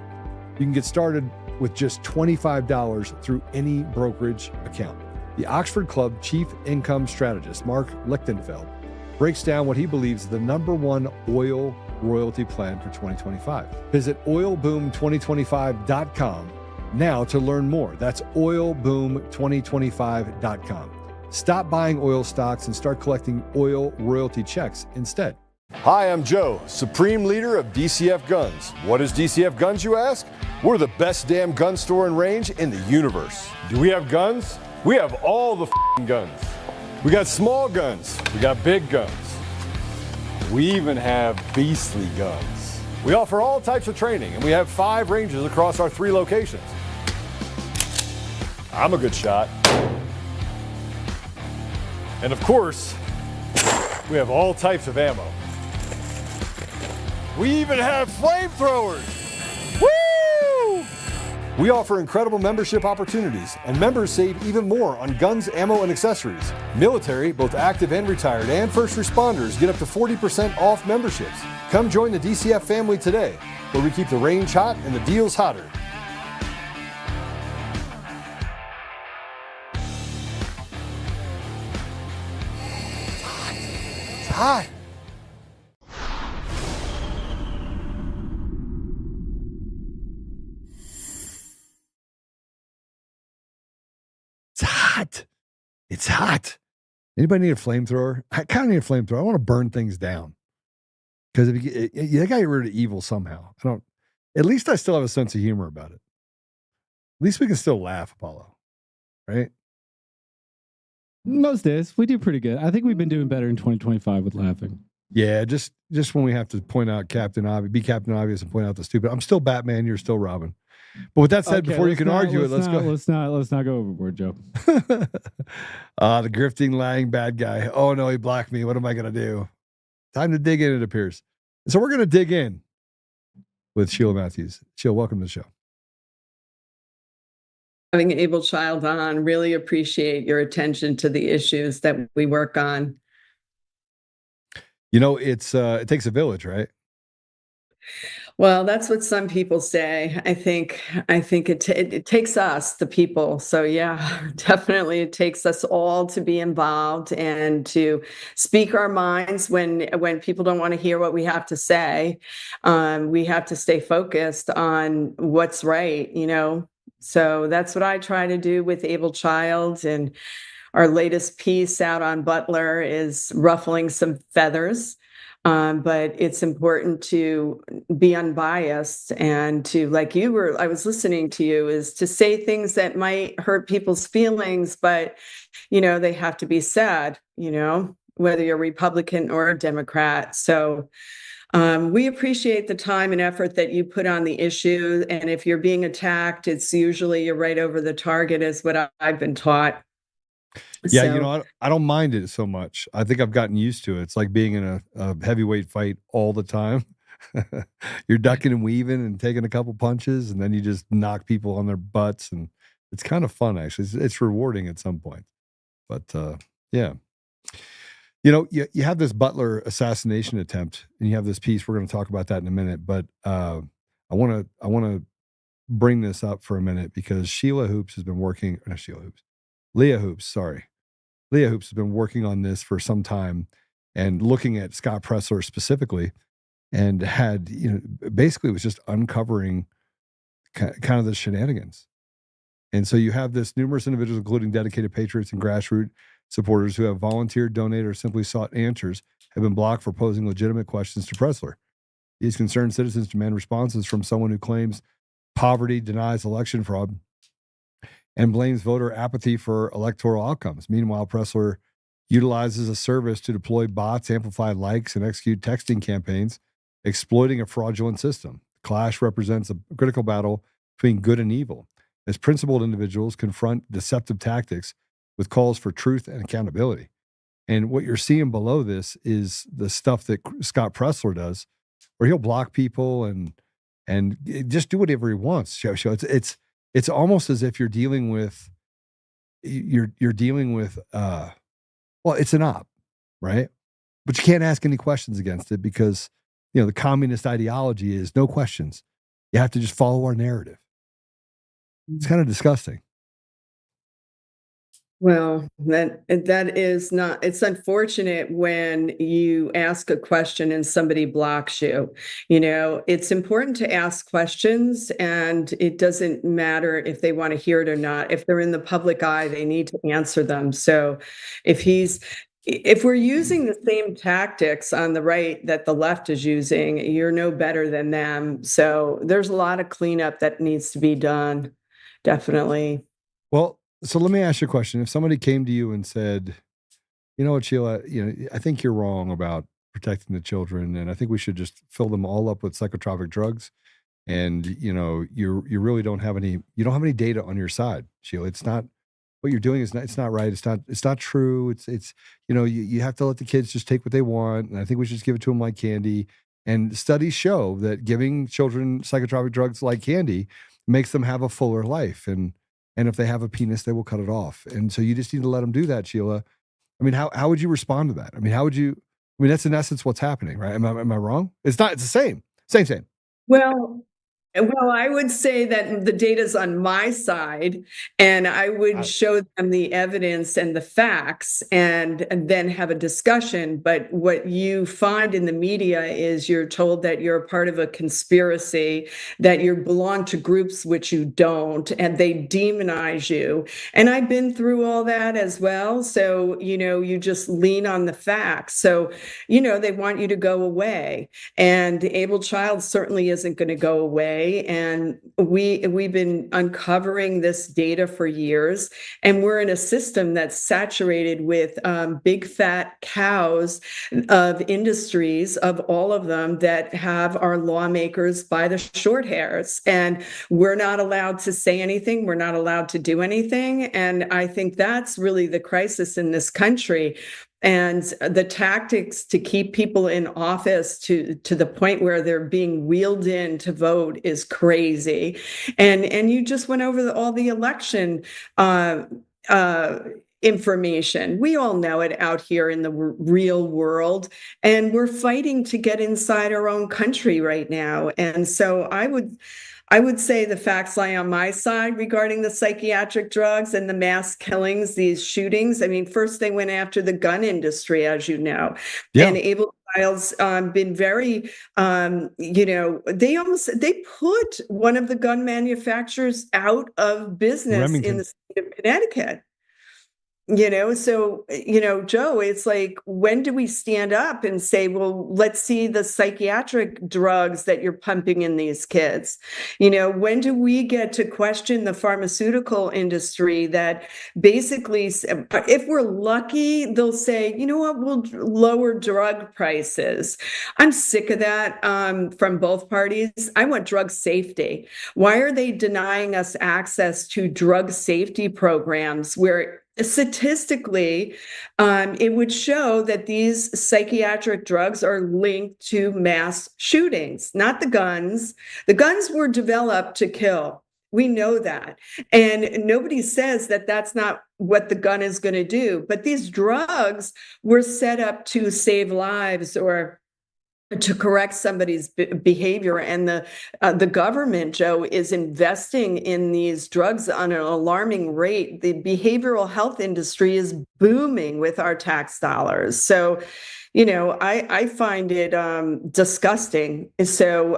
You can get started with just $25 through any brokerage account. The Oxford Club Chief Income Strategist, Mark Lichtenfeld, breaks down what he believes is the #1 oil royalty plan for 2025. Visit oilboom2025.com now to learn more. That's oilboom2025.com. Stop buying oil stocks and start collecting oil royalty checks instead. Hi, I'm Joe, Supreme Leader of DCF Guns. What is DCF Guns, you ask? We're the best damn gun store and range in the universe. Do we have guns? We have all the guns. We got small guns. We got big guns. We even have beastly guns. We offer all types of training, and we have 5 ranges across our 3 locations. I'm a good shot. And of course, we have all types of ammo. We even have flamethrowers. Woo! We offer incredible membership opportunities, and members save even more on guns, ammo, and accessories. Military, both active and retired, and first responders get up to 40% off memberships. Come join the DCF family today, where we keep the range hot and the deals hotter. It's hot. It's hot. It's hot. Anybody need a flamethrower? I kind of need a flamethrower. I want to burn things down. Because you got to get rid of evil somehow. At least I still have a sense of humor about it. At least we can still laugh, Apollo. Right? Most days we do pretty good. I think we've been doing better in 2025 with laughing. Yeah, just when we have to point out Captain Obvious and point out the stupid. I'm still Batman, you're still Robin. But with that said, Okay, before you can argue it, let's go. Let's not go overboard, Joe. The grifting, lying bad guy. Oh no, he blocked me. What am I gonna do? Time to dig in, it appears. So we're gonna dig in with Sheila Matthews. Sheila, welcome to the show. Having AbleChild on, really appreciate your attention to the issues that we work on. You know, it takes a village, right? Well, that's what some people say. I think it takes us, the people. So yeah, definitely it takes us all to be involved and to speak our minds when people don't want to hear what we have to say. We have to stay focused on what's right, you know. So that's what I try to do with AbleChild, and our latest piece out on Butler is ruffling some feathers. But it's important to be unbiased and to, like I was listening to you, is to say things that might hurt people's feelings, but, you know, they have to be said, you know, whether you're Republican or a Democrat. So we appreciate the time and effort that you put on the issue. And if you're being attacked, it's usually you're right over the target, is what I've been taught. Yeah, So, I don't mind it so much. I think I've gotten used to it. It's like being in a heavyweight fight all the time. You're ducking and weaving and taking a couple punches, and then you just knock people on their butts, and it's kind of fun, actually. It's rewarding at some point. But yeah. You have this Butler assassination attempt, and you have this piece. We're going to talk about that in a minute, but I want to bring this up for a minute because Leah Hoops, sorry. Leah Hoops has been working on this for some time and looking at Scott Presler specifically, and had, basically was just uncovering kind of the shenanigans. And so you have this numerous individuals, including dedicated patriots and grassroots supporters who have volunteered, donated, or simply sought answers, have been blocked for posing legitimate questions to Presler. These concerned citizens demand responses from someone who claims poverty, denies election fraud, and blames voter apathy for electoral outcomes. Meanwhile, Presler utilizes a service to deploy bots, amplify likes, and execute texting campaigns, exploiting a fraudulent system. The clash represents a critical battle between good and evil, as principled individuals confront deceptive tactics with calls for truth and accountability. And what you're seeing below this is the stuff that Scott Presler does, where he'll block people and just do whatever he wants. It's almost as if you're dealing with well, it's an op, right? But you can't ask any questions against it because the communist ideology is no questions. You have to just follow our narrative. It's kind of disgusting. well, that is not, it's unfortunate when you ask a question and somebody blocks you. It's important to ask questions, and it doesn't matter if they want to hear it or not. If they're in the public eye, they need to answer them. So if we're using the same tactics on the right that the left is using, you're no better than them. So there's a lot of cleanup that needs to be done. Definitely. Well, so let me ask you a question. If somebody came to you and said, "You know what, Sheila, I think you're wrong about protecting the children, and I think we should just fill them all up with psychotropic drugs, and you really don't have any data on your side, Sheila. It's not what you're doing it's not right. It's not true. It's you have to let the kids just take what they want, and I think we should just give it to them like candy. And studies show that giving children psychotropic drugs like candy makes them have a fuller life, and if they have a penis, they will cut it off. And so you just need to let them do that, Sheila. I mean, how would you respond to that? I mean, that's in essence what's happening, right? Am I wrong? It's not. It's the same. Well, I would say that the data's on my side, and I would show them the evidence and the facts and then have a discussion. But what you find in the media is you're told that you're a part of a conspiracy, that you belong to groups which you don't, and they demonize you. And I've been through all that as well. So, you just lean on the facts. So, they want you to go away. And AbleChild certainly isn't going to go away. And we've been uncovering this data for years, and we're in a system that's saturated with big fat cows of industries, of all of them, that have our lawmakers by the short hairs. And we're not allowed to say anything. We're not allowed to do anything. And I think that's really the crisis in this country. And the tactics to keep people in office to the point where they're being wheeled in to vote is crazy. And you just went over all the election information. We all know it out here in the real world, and we're fighting to get inside our own country right now. And so I would say the facts lie on my side regarding the psychiatric drugs and the mass killings, these shootings. I mean, first they went after the gun industry, as you know, Yeah. and AbleChild's been very, they put one of the gun manufacturers out of business Remington. in the state of Connecticut. So, Joe, it's like, when do we stand up and say, well, let's see the psychiatric drugs that you're pumping in these kids? When do we get to question the pharmaceutical industry that basically, if we're lucky, they'll say, you know what, we'll lower drug prices. I'm sick of that from both parties. I want drug safety. Why are they denying us access to drug safety programs where statistically, it would show that these psychiatric drugs are linked to mass shootings, not the guns. The guns were developed to kill. We know that. And nobody says that that's not what the gun is going to do. But these drugs were set up to save lives or to correct somebody's behavior, and the government, Joe, is investing in these drugs on an alarming rate. The behavioral health industry is booming with our tax dollars. So, I find it disgusting. So,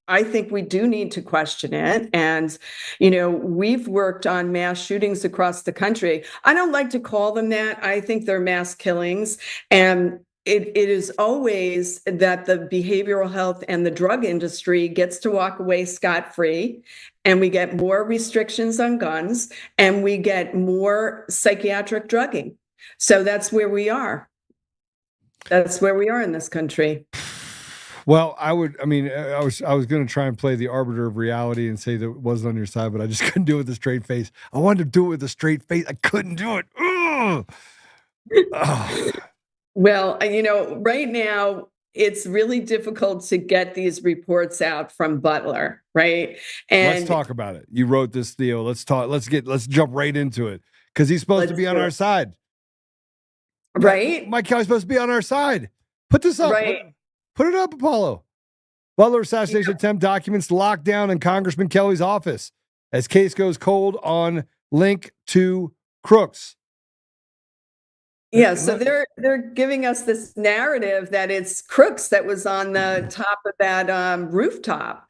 I think we do need to question it. And, we've worked on mass shootings across the country. I don't like to call them that. I think they're mass killings. And it is always that the behavioral health and the drug industry gets to walk away scot-free, and we get more restrictions on guns, and we get more psychiatric drugging. So that's where we are. That's where we are in this country. Well, I was going to try and play the arbiter of reality and say that it wasn't on your side, but I just couldn't do it with a straight face. I wanted to do it with a straight face. I couldn't do it. Ugh. Well, right now it's really difficult to get these reports out from Butler, right? And let's talk about it. You wrote this, Theo. Let's talk. Let's jump right into it, because he's supposed to be on our side, right? Mike Kelly's supposed to be on our side. Put this up. Right. Put it up, Apollo. Butler assassination attempt documents locked down in Congressman Kelly's office as case goes cold on link to crooks. Yeah, so they're giving us this narrative that it's crooks that was on the top of that rooftop.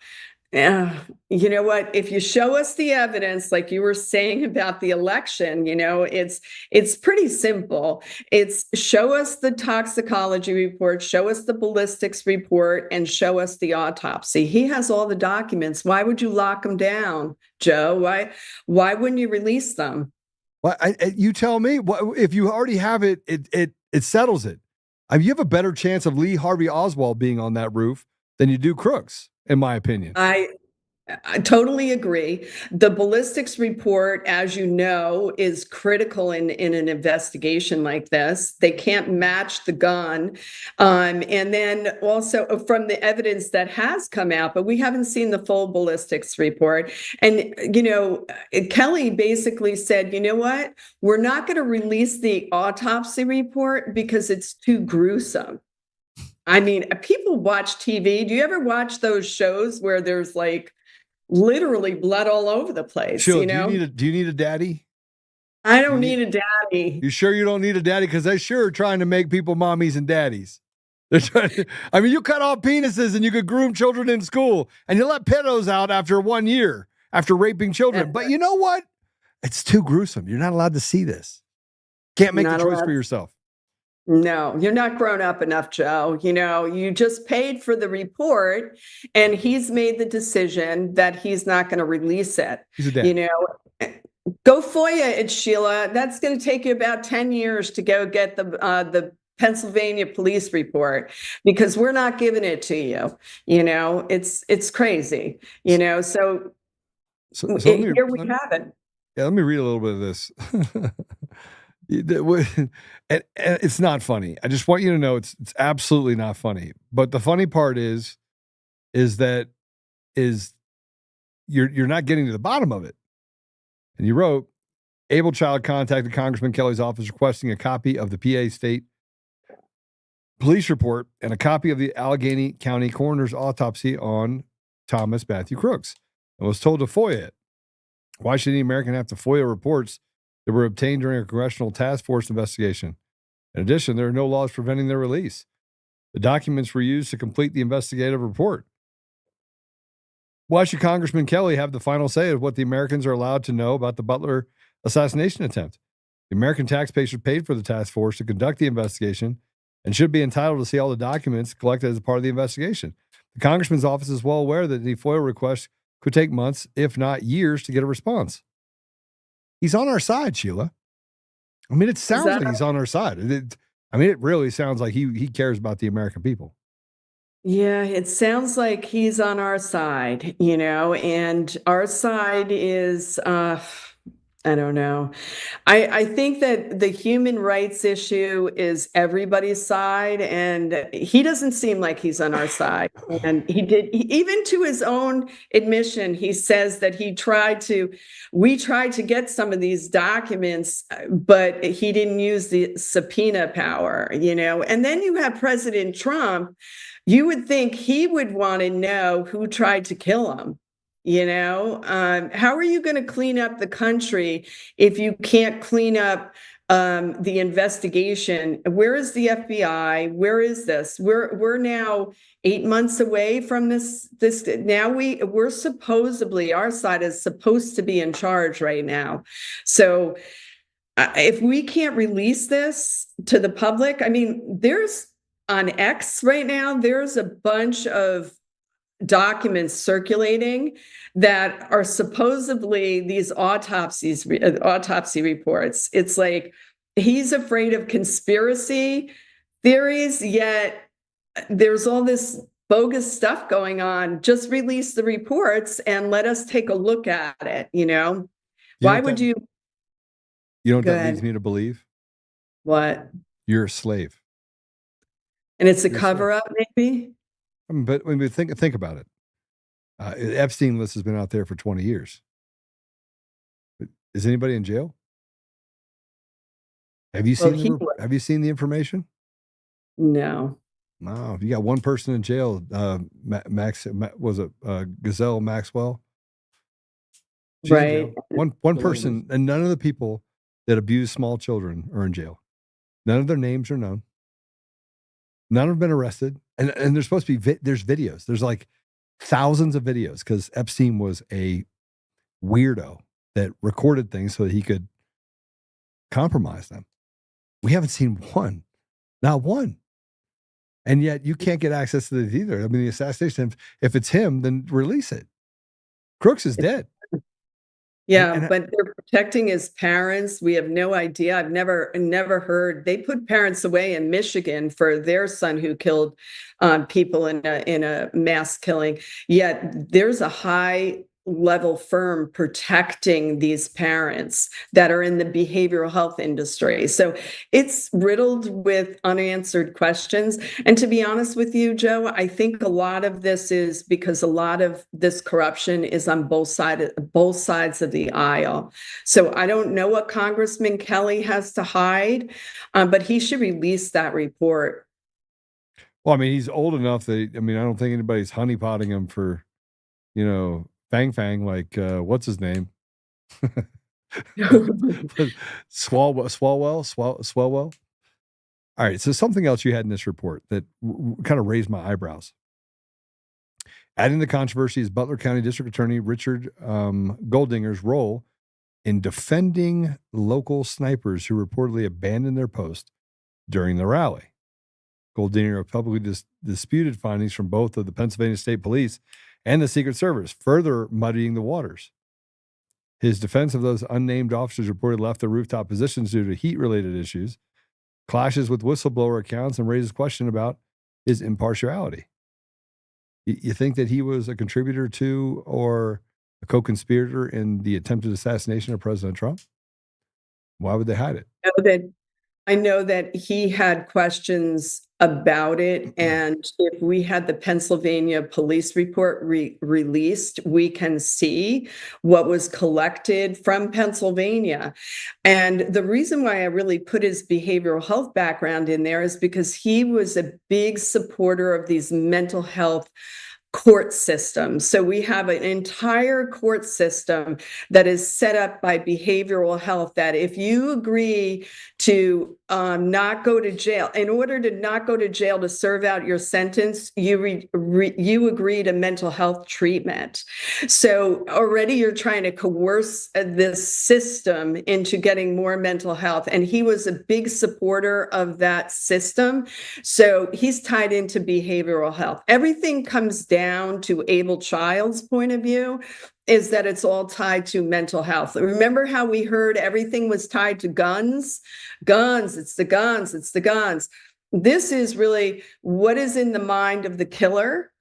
You know what? If you show us the evidence, like you were saying about the election, it's pretty simple. It's show us the toxicology report, show us the ballistics report, and show us the autopsy. He has all the documents. Why would you lock them down, Joe? Why wouldn't you release them? Well, you tell me. If you already have it, it settles it. You have a better chance of Lee Harvey Oswald being on that roof than you do crooks, in my opinion. I totally agree. The ballistics report, as you know, is critical in an investigation like this. They can't match the gun. And then also from the evidence that has come out, but we haven't seen the full ballistics report. And, Kelly basically said, you know what? We're not going to release the autopsy report because it's too gruesome. I mean, people watch TV. Do you ever watch those shows where there's like literally blood all over the place? Sheila, do you need a daddy? I don't need a daddy. You sure you don't need a daddy? Because they sure are trying to make people mommies and daddies. They're trying you cut off penises and you could groom children in school, and you let pedos out after 1 year after raping children. But you know what? It's too gruesome. You're not allowed to see this. Can't make the choice for yourself. No, you're not grown up enough, Joe. You just paid for the report, and he's made the decision that he's not going to release it. He's a dad. Go FOIA it, Sheila. That's going to take you about 10 years to go get the Pennsylvania police report, because we're not giving it to you. It's crazy. So here we have it. Yeah, let me read a little bit of this. And it's not funny. I just want you to know it's absolutely not funny. But the funny part is that you're not getting to the bottom of it. And you wrote, AbleChild contacted Congressman Kelly's office requesting a copy of the PA State Police report and a copy of the Allegheny County Coroner's autopsy on Thomas Matthew Crooks, and was told to FOIA it. Why should any American have to FOIA reports that were obtained during a congressional task force investigation? In addition, there are no laws preventing their release. The documents were used to complete the investigative report. Why should Congressman Kelly have the final say of what the Americans are allowed to know about the Butler assassination attempt? The American taxpayers paid for the task force to conduct the investigation and should be entitled to see all the documents collected as a part of the investigation. The congressman's office is well aware that the FOIA request could take months, if not years, to get a response. He's on our side, Sheila. I mean, it sounds like he's on our side. It really sounds like he cares about the American people. Yeah, it sounds like he's on our side, and our side is, I don't know. I think that the human rights issue is everybody's side, and he doesn't seem like he's on our side. And even to his own admission, he says that we tried to get some of these documents, but he didn't use the subpoena power, And then you have President Trump. You would think he would want to know who tried to kill him. How are you going to clean up the country if you can't clean up the investigation? Where is the FBI? Where is this? We're now 8 months away from this. Now we're supposedly, our side is supposed to be in charge right now. So if we can't release this to the public, there's on X right now, there's a bunch of documents circulating that are supposedly these autopsy reports. It's like he's afraid of conspiracy theories, yet there's all this bogus stuff going on. Just release the reports and let us take a look at it. Why would you? You know what that leads me to believe? What? You're a slave. And it's a cover-up, maybe? But when we think about it, Epstein list has been out there for 20 years. Is anybody in jail? Have you seen Have you seen the information? No. No. You got one person in jail. Gazelle Maxwell? She's right. One person, and none of the people that abuse small children are in jail. None of their names are known. None have been arrested. And there's supposed to be, there's videos. There's like thousands of videos because Epstein was a weirdo that recorded things so that he could compromise them. We haven't seen one, not one. And yet you can't get access to this either. The assassination, if it's him, then release it. Crooks is dead. Yeah, but they're protecting his parents. We have no idea. I've never heard. They put parents away in Michigan for their son who killed people in a mass killing. Yet there's a high level firm protecting these parents that are in the behavioral health industry. So it's riddled with unanswered questions. And to be honest with you, Joe, I think a lot of this is because a lot of this corruption is on both sides of the aisle. So I don't know what Congressman Kelly has to hide, but he should release that report. Well, he's old enough that, I don't think anybody's honeypotting him for, Fang, like, what's his name? Swalwell. All right. So something else you had in this report that kind of raised my eyebrows. Adding the controversy is Butler County District Attorney Richard Goldinger's role in defending local snipers who reportedly abandoned their post during the rally. Goldinger publicly disputed findings from both of the Pennsylvania State Police and the Secret Service, further muddying the waters. His defense of those unnamed officers reported left their rooftop positions due to heat-related issues, clashes with whistleblower accounts, and raises question about his impartiality. You think that he was a contributor to or a co-conspirator in the attempted assassination of President Trump? Why would they hide it? I know that he had questions about it, and if we had the Pennsylvania police report released, we can see what was collected from Pennsylvania. And the reason why I really put his behavioral health background in there is because he was a big supporter of these mental health court system. So we have an entire court system that is set up by behavioral health that if you agree to not go to jail. In order to not go to jail to serve out your sentence, you agree to mental health treatment. So already you're trying to coerce this system into getting more mental health. And he was a big supporter of that system. So he's tied into behavioral health. Everything comes down to AbleChild's point of view, is that it's all tied to mental health. Remember how we heard everything was tied to guns? Guns, it's the guns, it's the guns. This is really what is in the mind of the killer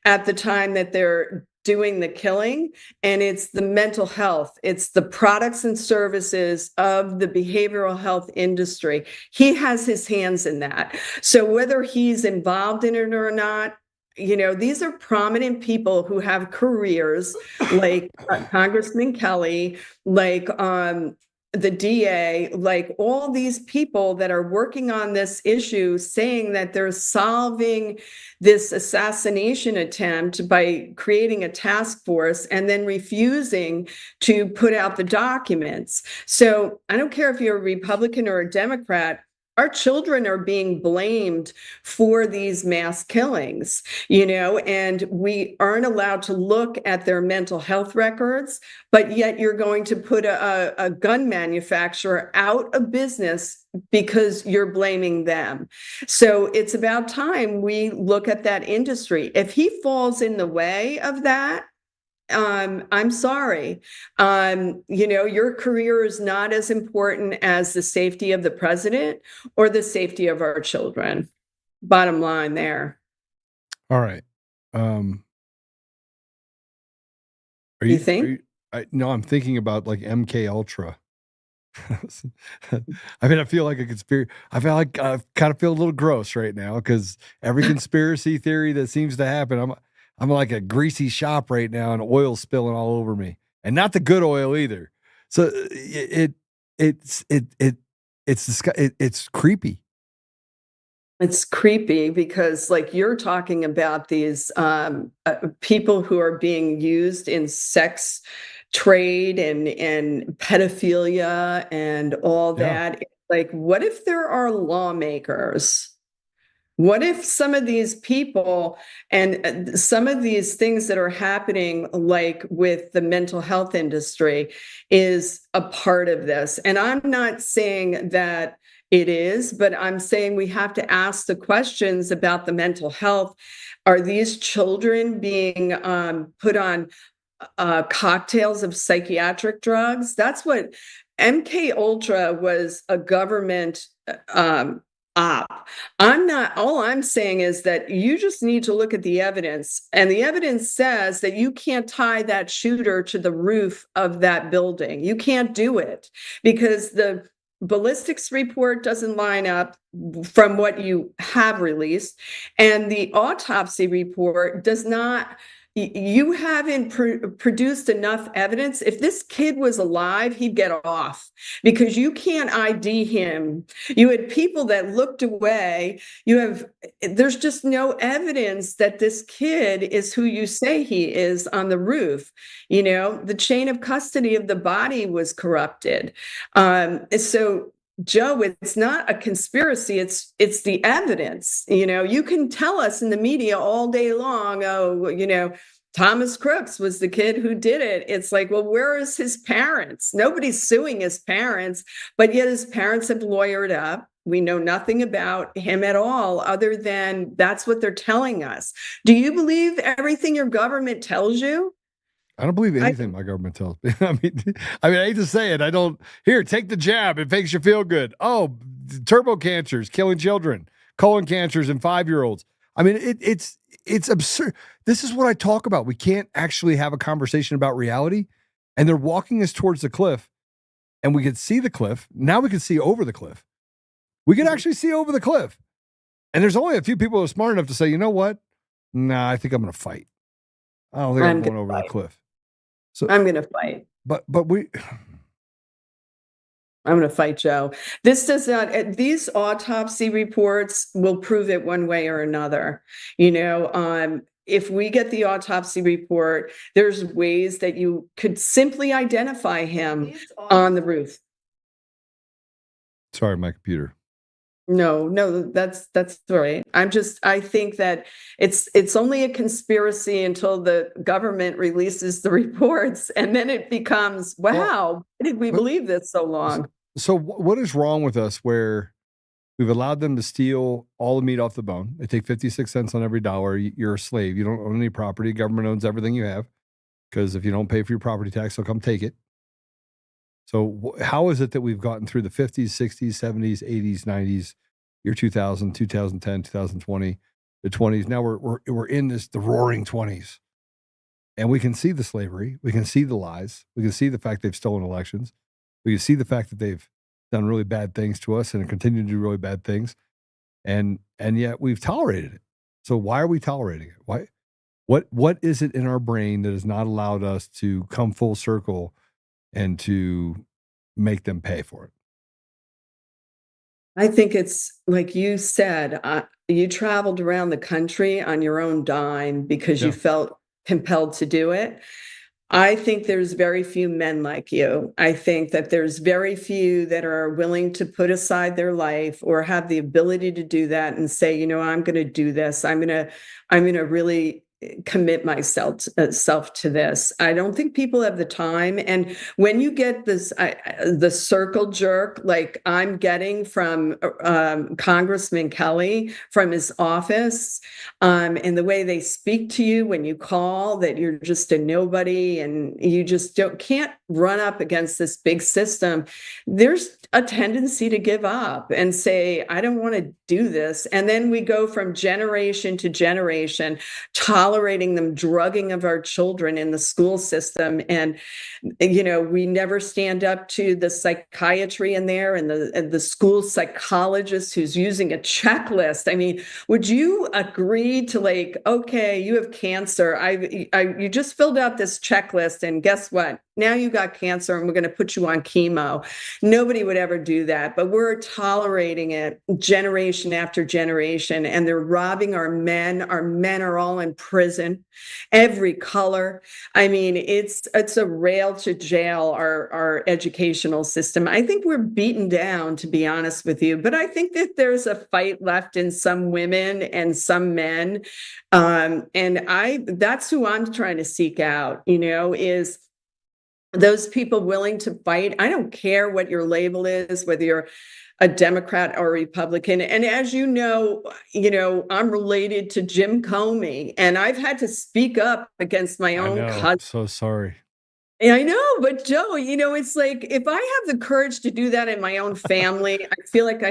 at the time that they're doing the killing, and it's the mental health. It's the products and services of the behavioral health industry. He has his hands in that. So whether he's involved in it or not, you know, these are prominent people who have careers like Congressman Kelly, like the DA, like all these people that are working on this issue, saying that they're solving this assassination attempt by creating a task force and then refusing to put out the documents. So I don't care if you're a Republican or a Democrat, our children are being blamed for these mass killings, you know, and we aren't allowed to look at their mental health records, but yet you're going to put a gun manufacturer out of business because you're blaming them. So it's about time we look at that industry. If he falls in the way of that, I'm sorry. You know, your career is not as important as the safety of the president or the safety of our children. Bottom line there. All right. Are You think? No, I'm thinking about like MK Ultra. I mean, I feel like a conspiracy. I feel like I kind of feel a little gross right now because every conspiracy theory that seems to happen, I'm like a greasy shop right now and oil spilling all over me, and not the good oil either. So it's creepy. It's creepy because, like, you're talking about these people who are being used in sex trade and pedophilia and all Yeah. that. Like, what if there are lawmakers? What if some of these people and some of these things that are happening, like with the mental health industry, is a part of this? And I'm not saying that it is, but I'm saying we have to ask the questions about the mental health. Are these children being put on cocktails of psychiatric drugs? That's what MK Ultra was, a government op. All I'm saying is that you just need to look at the evidence, and the evidence says that you can't tie that shooter to the roof of that building. You can't do it because the ballistics report doesn't line up from what you have released, and the autopsy report does not. You haven't produced enough evidence. If this kid was alive, he'd get off because you can't ID him. You had people that looked away. There's just no evidence that this kid is who you say he is on the roof. You know, the chain of custody of the body was corrupted. So Joe, it's not a conspiracy. It's the evidence. You know, you can tell us in the media all day long, oh, you know, Thomas Crooks was the kid who did it. It's like, well, where is his parents? Nobody's suing his parents, but yet his parents have lawyered up. We know nothing about him at all, other than that's what they're telling us. Do you believe everything your government tells you? I don't believe anything my government tells me. I mean, I hate to say it. I don't. Here, take the jab. It makes you feel good. Oh, turbo cancers killing children, colon cancers in 5-year-olds. I mean, it's absurd. This is what I talk about. We can't actually have a conversation about reality, and they're walking us towards the cliff, and we can see the cliff. Now we can see over the cliff. We can actually see over the cliff, and there's only a few people who are smart enough to say, you know what? Nah, I think I'm going to fight. I don't think I'm going over the cliff. So I'm going to fight. But I'm going to fight, Joe. This does not, these autopsy reports will prove it one way or another. You know, if we get the autopsy report, there's ways that you could simply identify him on the roof. Sorry, my computer. No, that's right. I think that it's only a conspiracy until the government releases the reports, and then it becomes, Well, wow, why did we but believe this so long? so what is wrong with us where we've allowed them to steal all the meat off the bone? They take 56 cents on every dollar. You're a slave. You don't own any property. Government owns everything you have because if you don't pay for your property tax, they'll come take it. So how is it that we've gotten through the 50s, 60s, 70s, 80s, 90s, year 2000, 2010, 2020, the 20s? Now we're in the roaring 20s. And we can see the slavery. We can see the lies. We can see the fact they've stolen elections. We can see the fact that they've done really bad things to us and continue to do really bad things. And yet we've tolerated it. So why are we tolerating it? Why? What is it in our brain that has not allowed us to come full circle and to make them pay for it? I think it's like you said, you traveled around the country on your own dime because you Yeah. felt compelled to do it. I think there's very few men like you. I think that there's very few that are willing to put aside their life or have the ability to do that and say, I'm going to do this. I'm going to really commit myself self to this. I don't think people have the time. And when you get this, the circle jerk, like I'm getting from Congressman Kelly from his office, and the way they speak to you when you call, that you're just a nobody and you just can't run up against this big system, there's a tendency to give up and say, I don't want to do this. And then we go from generation to generation, tolerating them drugging of our children in the school system. And, we never stand up to the psychiatry in there and the school psychologist who's using a checklist. I mean, would you agree to okay, you have cancer. You just filled out this checklist and guess what? Now you got cancer and we're going to put you on chemo. Nobody would ever do that, but we're tolerating it generation after generation, and they're robbing our men. Our men are all in prison, every color. I mean, it's a rail to jail, our educational system. I think we're beaten down, to be honest with you, but I think that there's a fight left in some women and some men. And that's who I'm trying to seek out, is those people willing to fight. I don't care what your label is, whether you're a Democrat or a Republican. And as you know, I'm related to Jim Comey, and I've had to speak up against my own cousin. So sorry. I know, but Joe, it's like if I have the courage to do that in my own family, I feel like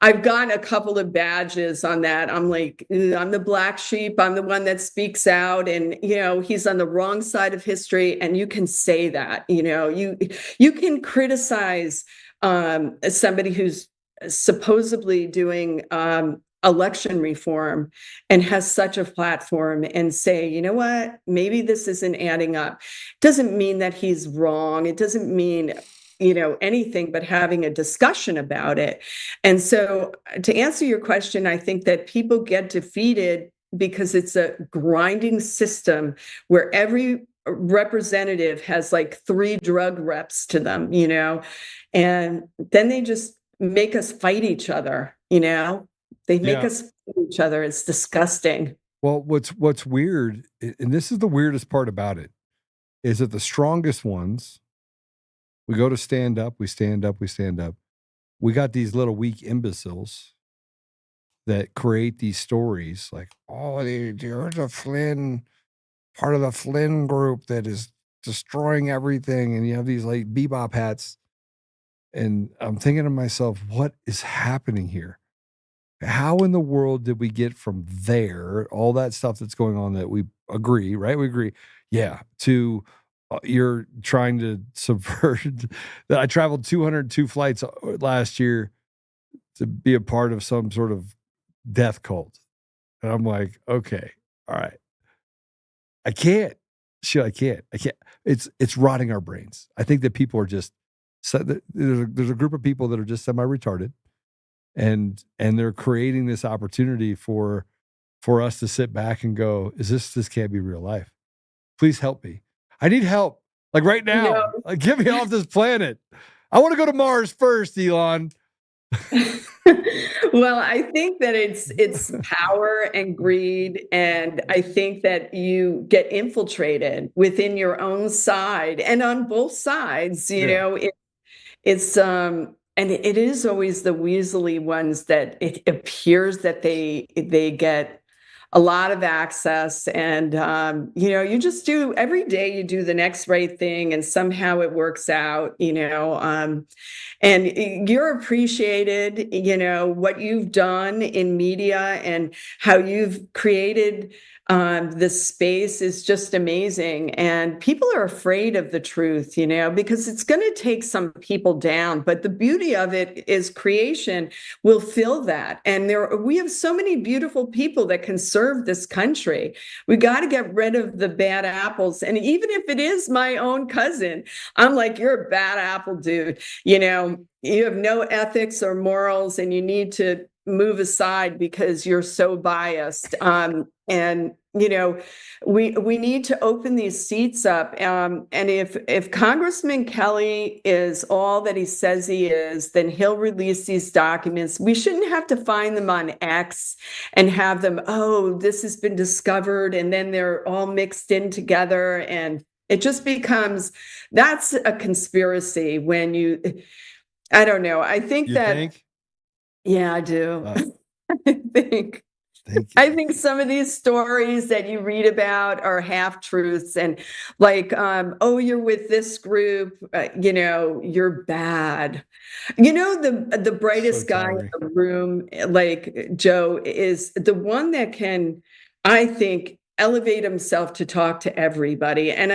I've gotten a couple of badges on that. I'm like, I'm the black sheep. I'm the one that speaks out, and he's on the wrong side of history. And you can say that. You can criticize somebody who's supposedly doing election reform and has such a platform and say, you know what, maybe this isn't adding up. Doesn't mean that he's wrong. It doesn't mean anything but having a discussion about it. And so to answer your question, I think that people get defeated because it's a grinding system where every representative has like 3 drug reps to them, and then they just make us fight each other, they make us fight each other. It's disgusting. Well, what's weird, and this is the weirdest part about it, is that the strongest ones, we go to stand up, we stand up. We got these little weak imbeciles that create these stories like, oh, you're the Flynn, part of the Flynn group that is destroying everything. And you have these like bebop hats. And I'm thinking to myself, what is happening here? How in the world did we get from there, all that stuff that's going on that we agree, right? We agree. Yeah. To you're trying to subvert. I traveled 202 flights last year to be a part of some sort of death cult. And I'm like, okay, all right. I can't. Shit, I can't. It's rotting our brains. I think that people are just, there's a group of people that are just semi-retarded. And they're creating this opportunity for us to sit back and go, this can't be real life. Please help me. I need help. Like right now. No. Like, get me off this planet. I want to go to Mars first, Elon. Well, I think that it's power and greed, and I think that you get infiltrated within your own side and on both sides, you Yeah. know, it's and it is always the weaselly ones that it appears that they get a lot of access, and you know, you just do every day you do the next right thing and somehow it works out, you know, and you're appreciated, you know, what you've done in media and how you've created this space is just amazing. And people are afraid of the truth, you know, because it's going to take some people down. But the beauty of it is creation will fill that. And we have so many beautiful people that can serve this country. We got to get rid of the bad apples. And even if it is my own cousin, I'm like, you're a bad apple, dude. You know, you have no ethics or morals, and you need to move aside because you're so biased. And you know, we need to open these seats up. And if Congressman Kelly is all that he says he is, then he'll release these documents. We shouldn't have to find them on X and have them, oh, this has been discovered, and then they're all mixed in together, and it just becomes, that's a conspiracy when you, I don't know. I think You that, think? yeah, I do. I think. Thank you. I think some of these stories that you read about are half truths, and like, oh, you're with this group, you know, you're bad. You know, the brightest guy in tiring. the room, like Joe, is the one that can, I think, elevate himself to talk to everybody and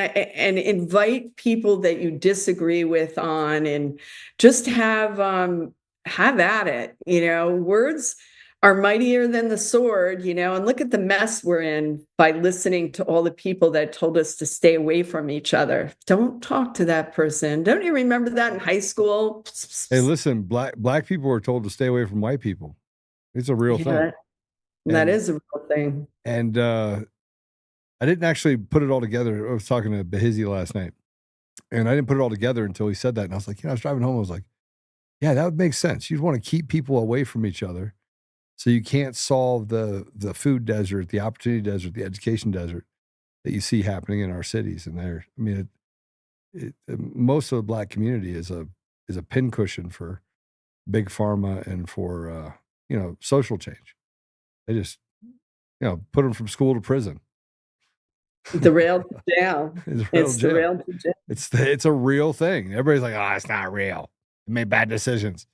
invite people that you disagree with on, and just have at it. You know, words are mightier than the sword, you know, and look at the mess we're in by listening to all the people that told us to stay away from each other. Don't talk to that person. Don't you remember that in high school? Hey, listen, black people are told to stay away from white people. It's a real thing. That And- is a real thing. And I didn't actually put it all together. I was talking to Behizzy last night, and I didn't put it all together until he said that. And I was like, you know, I was driving home. I was like, yeah, that would make sense. You'd want to keep people away from each other, so you can't solve the food desert, the opportunity desert, the education desert that you see happening in our cities. And there, I mean, most of the black community is a pincushion for big pharma and for you know, social change. They just, you know, put them from school to prison. The rail to jail. It's The rail to jail. It's a real thing. Everybody's like, oh, it's not real. You made bad decisions.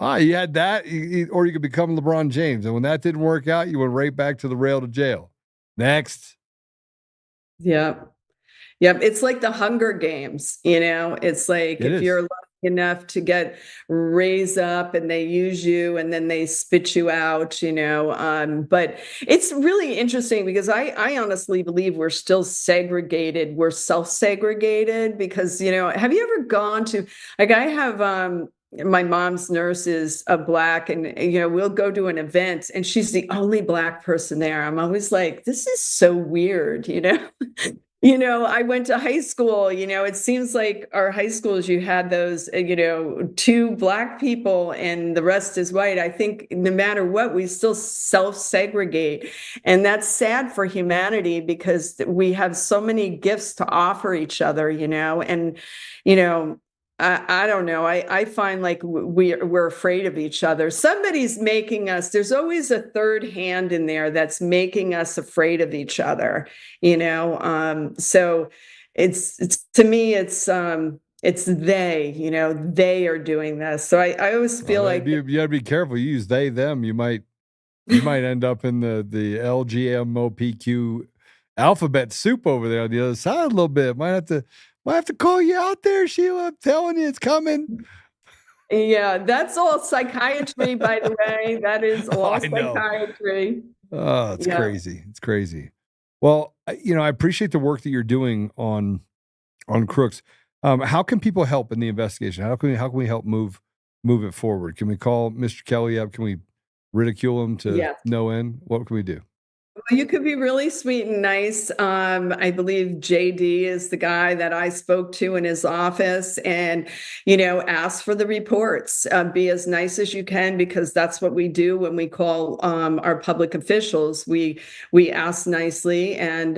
You had that, or you could become LeBron James. And when that didn't work out, you went right back to the rail to jail. Next. Yep. Yep. It's like the Hunger Games, you know, it's like if you're lucky enough to get raised up and they use you and then they spit you out, you know, but it's really interesting because I honestly believe we're still segregated. We're self-segregated because, you know, have you ever gone to, like, I have, my mom's nurse is a black, and you know, we'll go to an event and she's the only black person there. I'm always like, this is so weird, you know. You know, I went to high school, you know, it seems like our high schools, you had those, you know, 2 black people and the rest is white. I think no matter what, we still self-segregate. And that's sad for humanity because we have so many gifts to offer each other, you know, and, you know, I don't know. I find like we're afraid of each other. Somebody's making us, there's always a third hand in there that's making us afraid of each other, you know? So it's to me, it's they, you know, they are doing this. So I always feel like you gotta be careful. You use they, them, you might end up in the LGMOPQ alphabet soup over there on the other side a little bit. Might have to call you out there, Sheila. I'm telling you, it's coming. Yeah, that's all psychiatry, by the way. That is all psychiatry. Oh, it's crazy. It's crazy. Well, you know, I appreciate the work that you're doing on Crooks. How can people help in the investigation? How can we help move it forward? Can we call Mr. Kelly up? Can we ridicule him to no end? What can we do? You could be really sweet and nice. I believe JD is the guy that I spoke to in his office, and ask for the reports. Be as nice as you can, because that's what we do when we call our public officials. We ask nicely, and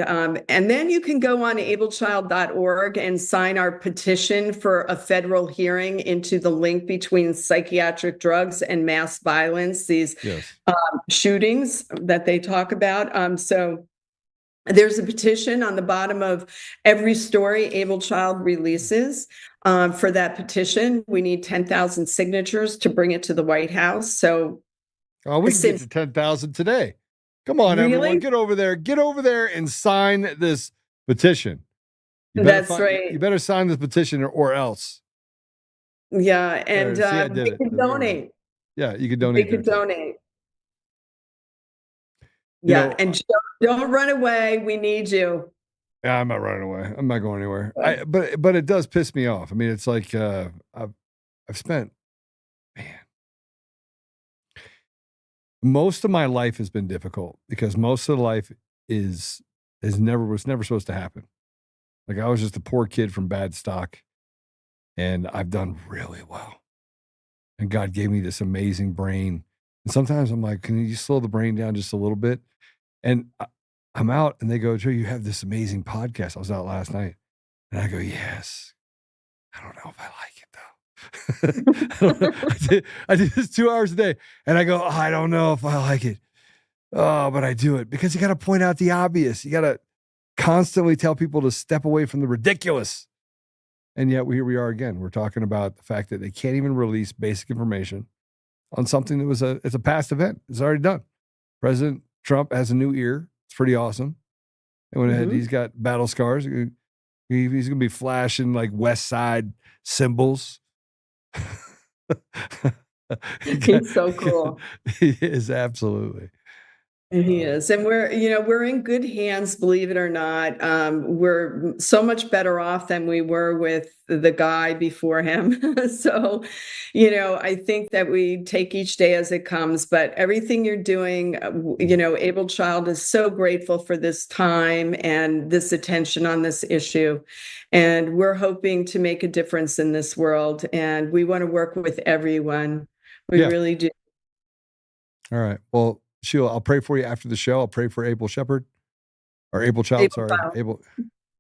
then you can go on ablechild.org and sign our petition for a federal hearing into the link between psychiatric drugs and mass violence. These Yes. shootings that they talk about. So there's a petition on the bottom of every story AbleChild releases. For that petition, we need 10,000 signatures to bring it to the White House. So Oh, we can get since to 10,000 today. Come on, Really? everyone. Get over there and sign this petition. You better That's right. You better sign this petition or else. Yeah, and See, I did they it. could donate. Yeah, you could They donate. could there, too. donate. You Yeah, know, and don't run away. We need you. Yeah, I'm not running away. I'm not going anywhere. But it does piss me off. I mean, it's like I've spent, man, most of my life has been difficult because most of the life was never supposed to happen. Like I was just a poor kid from bad stock, and I've done really well. And God gave me this amazing brain. And sometimes I'm like, can you slow the brain down just a little bit? And I'm out, and they go, Joe, you have this amazing podcast. I was out last night, and I go, yes. I don't know if I like it though. I don't know. I did this 2 hours a day, and I go, oh, I don't know if I like it. Oh, but I do it because you got to point out the obvious. You got to constantly tell people to step away from the ridiculous. And yet here we are again. We're talking about the fact that they can't even release basic information on something that it's a past event. It's already done. President Trump has a new ear. It's pretty awesome. And when he's got battle scars, he's going to be flashing like West Side symbols. He's so cool. He is, absolutely. He is. And we're in good hands, believe it or not. We're so much better off than we were with the guy before him. So, I think that we take each day as it comes, but everything you're doing, AbleChild is so grateful for this time and this attention on this issue. And we're hoping to make a difference in this world. And we want to work with everyone. We really do. All right. Well, Sheila, I'll pray for you after the show. I'll pray for AbleChild.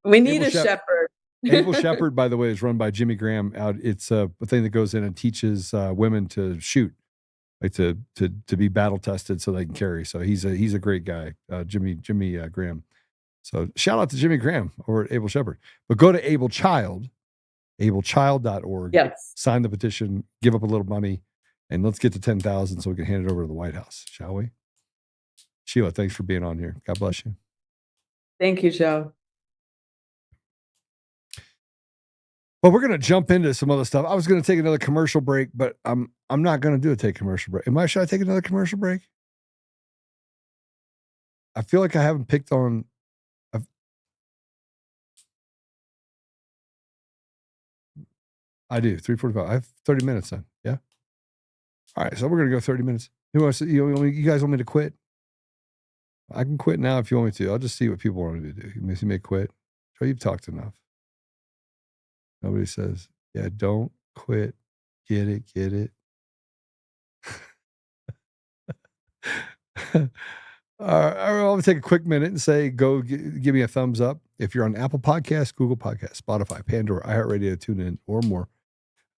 We need a shepherd. AbleChild, by the way, is run by Jimmy Graham. It's a thing that goes in and teaches women to shoot, like to be battle tested so they can carry. So he's a great guy, Jimmy Graham. So shout out to Jimmy Graham over at AbleChild. But go to AbleChild, ablechild.org. Yes. Sign the petition, give up a little money, and let's get to 10,000 so we can hand it over to the White House, shall we? Sheila, thanks for being on here. God bless you. Thank you, Joe. Well, we're going to jump into some other stuff. I was going to take another commercial break, but I'm not going to take a commercial break. Should I take another commercial break? I feel like I haven't picked on. I do 3:45. I have 30 minutes then. Yeah. All right, so we're going to go 30 minutes. You guys want me to quit? I can quit now if you want me to. I'll just see what people want me to do. You may quit. Joe, you've talked enough. Nobody says, yeah, don't quit. Get it. I'll take a quick minute and say, go give me a thumbs up. If you're on Apple Podcasts, Google Podcasts, Spotify, Pandora, iHeartRadio, TuneIn, or more,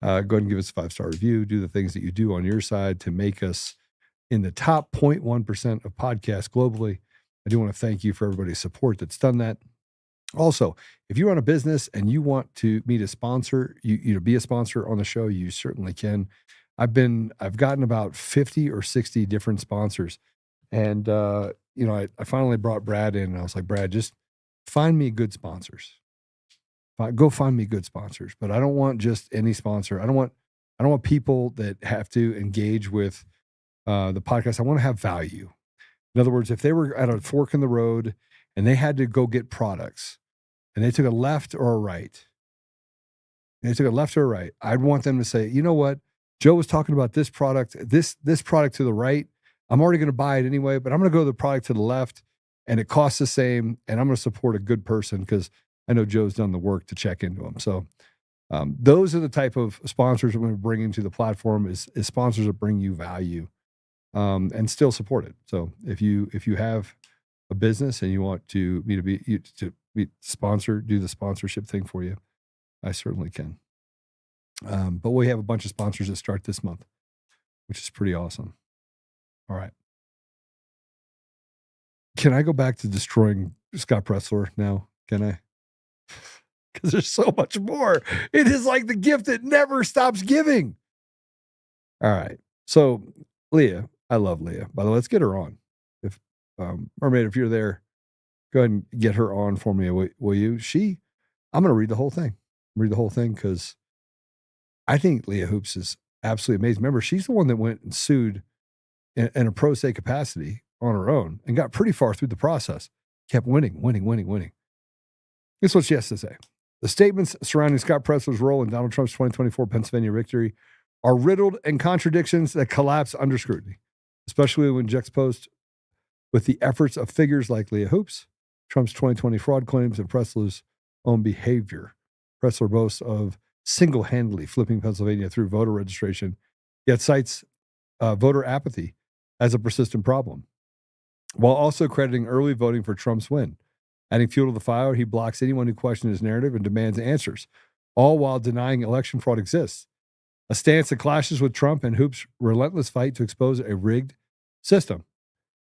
go ahead and give us a 5-star review. Do the things that you do on your side to make us in the top 0.1% of podcasts globally. I do want to thank you for everybody's support that's done that. Also, if you run a business and you want me to sponsor, be a sponsor on the show, you certainly can. I've gotten about 50 or 60 different sponsors. And, I finally brought Brad in, and I was like, Brad, just find me good sponsors. Go find me good sponsors, but I don't want just any sponsor. I don't want people that have to engage with the podcast. I want to have value. In other words, if they were at a fork in the road and they had to go get products and they took a left or a right, I'd want them to say, you know what? Joe was talking about this product, this product to the right. I'm already going to buy it anyway, but I'm going to go to the product to the left. and it costs the same. And I'm going to support a good person because I know Joe's done the work to check into them. So those are the type of sponsors we're bringing to the platform is sponsors that bring you value and still support it. So if you have a business and you want to be sponsor, do the sponsorship thing for you, I certainly can. But we have a bunch of sponsors that start this month, which is pretty awesome. All right. Can I go back to destroying Scott Presler now? Can I? Because there's so much more. It is like the gift that never stops giving. All right. So Leah, I love Leah. By the way, let's get her on. If Mermaid, if you're there, go ahead and get her on for me, will you? I'm going to read the whole thing. Read the whole thing because I think Leah Hoops is absolutely amazing. Remember, she's the one that went and sued in a pro se capacity on her own and got pretty far through the process. Kept winning. This is what she has to say. The statements surrounding Scott Presler's role in Donald Trump's 2024 Pennsylvania victory are riddled in contradictions that collapse under scrutiny, especially when juxtaposed with the efforts of figures like Leah Hoops, Trump's 2020 fraud claims, and Presler's own behavior. Presler boasts of single-handedly flipping Pennsylvania through voter registration, yet cites voter apathy as a persistent problem, while also crediting early voting for Trump's win. Adding fuel to the fire, he blocks anyone who questions his narrative and demands answers, all while denying election fraud exists. A stance that clashes with Trump and Hoops' relentless fight to expose a rigged system.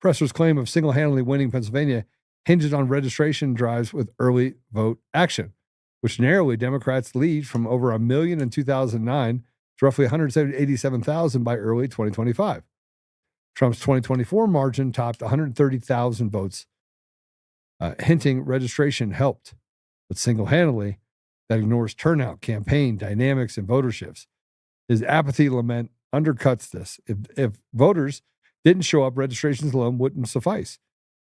Presler's claim of single-handedly winning Pennsylvania hinges on registration drives with early vote action, which narrowly Democrats' lead from over 1 million in 2009 to roughly 187,000 by early 2025. Trump's 2024 margin topped 130,000 votes, hinting registration helped, but single-handedly, that ignores turnout, campaign dynamics, and voter shifts. His apathy lament undercuts this. If voters didn't show up, registrations alone wouldn't suffice.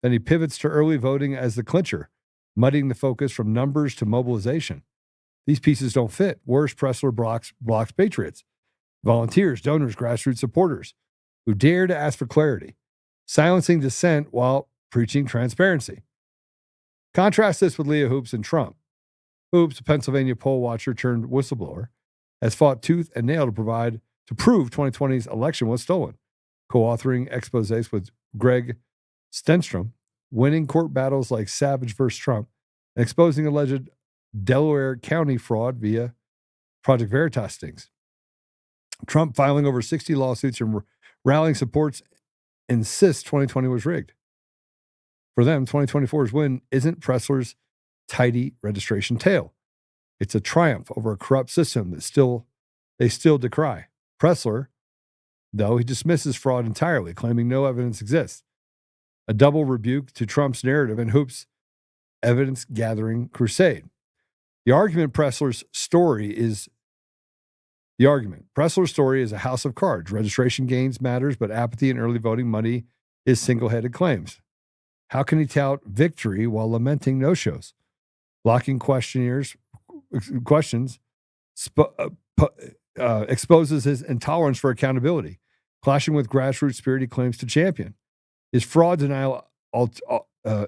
Then he pivots to early voting as the clincher, muddying the focus from numbers to mobilization. These pieces don't fit. Worse, Presler blocks patriots, volunteers, donors, grassroots supporters who dare to ask for clarity, silencing dissent while preaching transparency. Contrast this with Leah Hoops and Trump. Hoops, a Pennsylvania poll watcher turned whistleblower, has fought tooth and nail to prove 2020's election was stolen, co-authoring exposés with Greg Stenstrom, winning court battles like Savage versus Trump, and exposing alleged Delaware County fraud via Project Veritas stings. Trump filing over 60 lawsuits and rallying supports insists 2020 was rigged. For them, 2024's win isn't Presler's tidy registration tale. It's a triumph over a corrupt system that they still decry. Presler, though, he dismisses fraud entirely, claiming no evidence exists. A double rebuke to Trump's narrative and Hoops' evidence-gathering crusade. Presler's story is a house of cards. Registration gains matters, but apathy and early voting money is single-headed claims. How can he tout victory while lamenting no-shows? Blocking questions exposes his intolerance for accountability, clashing with grassroots spirit he claims to champion. His fraud denial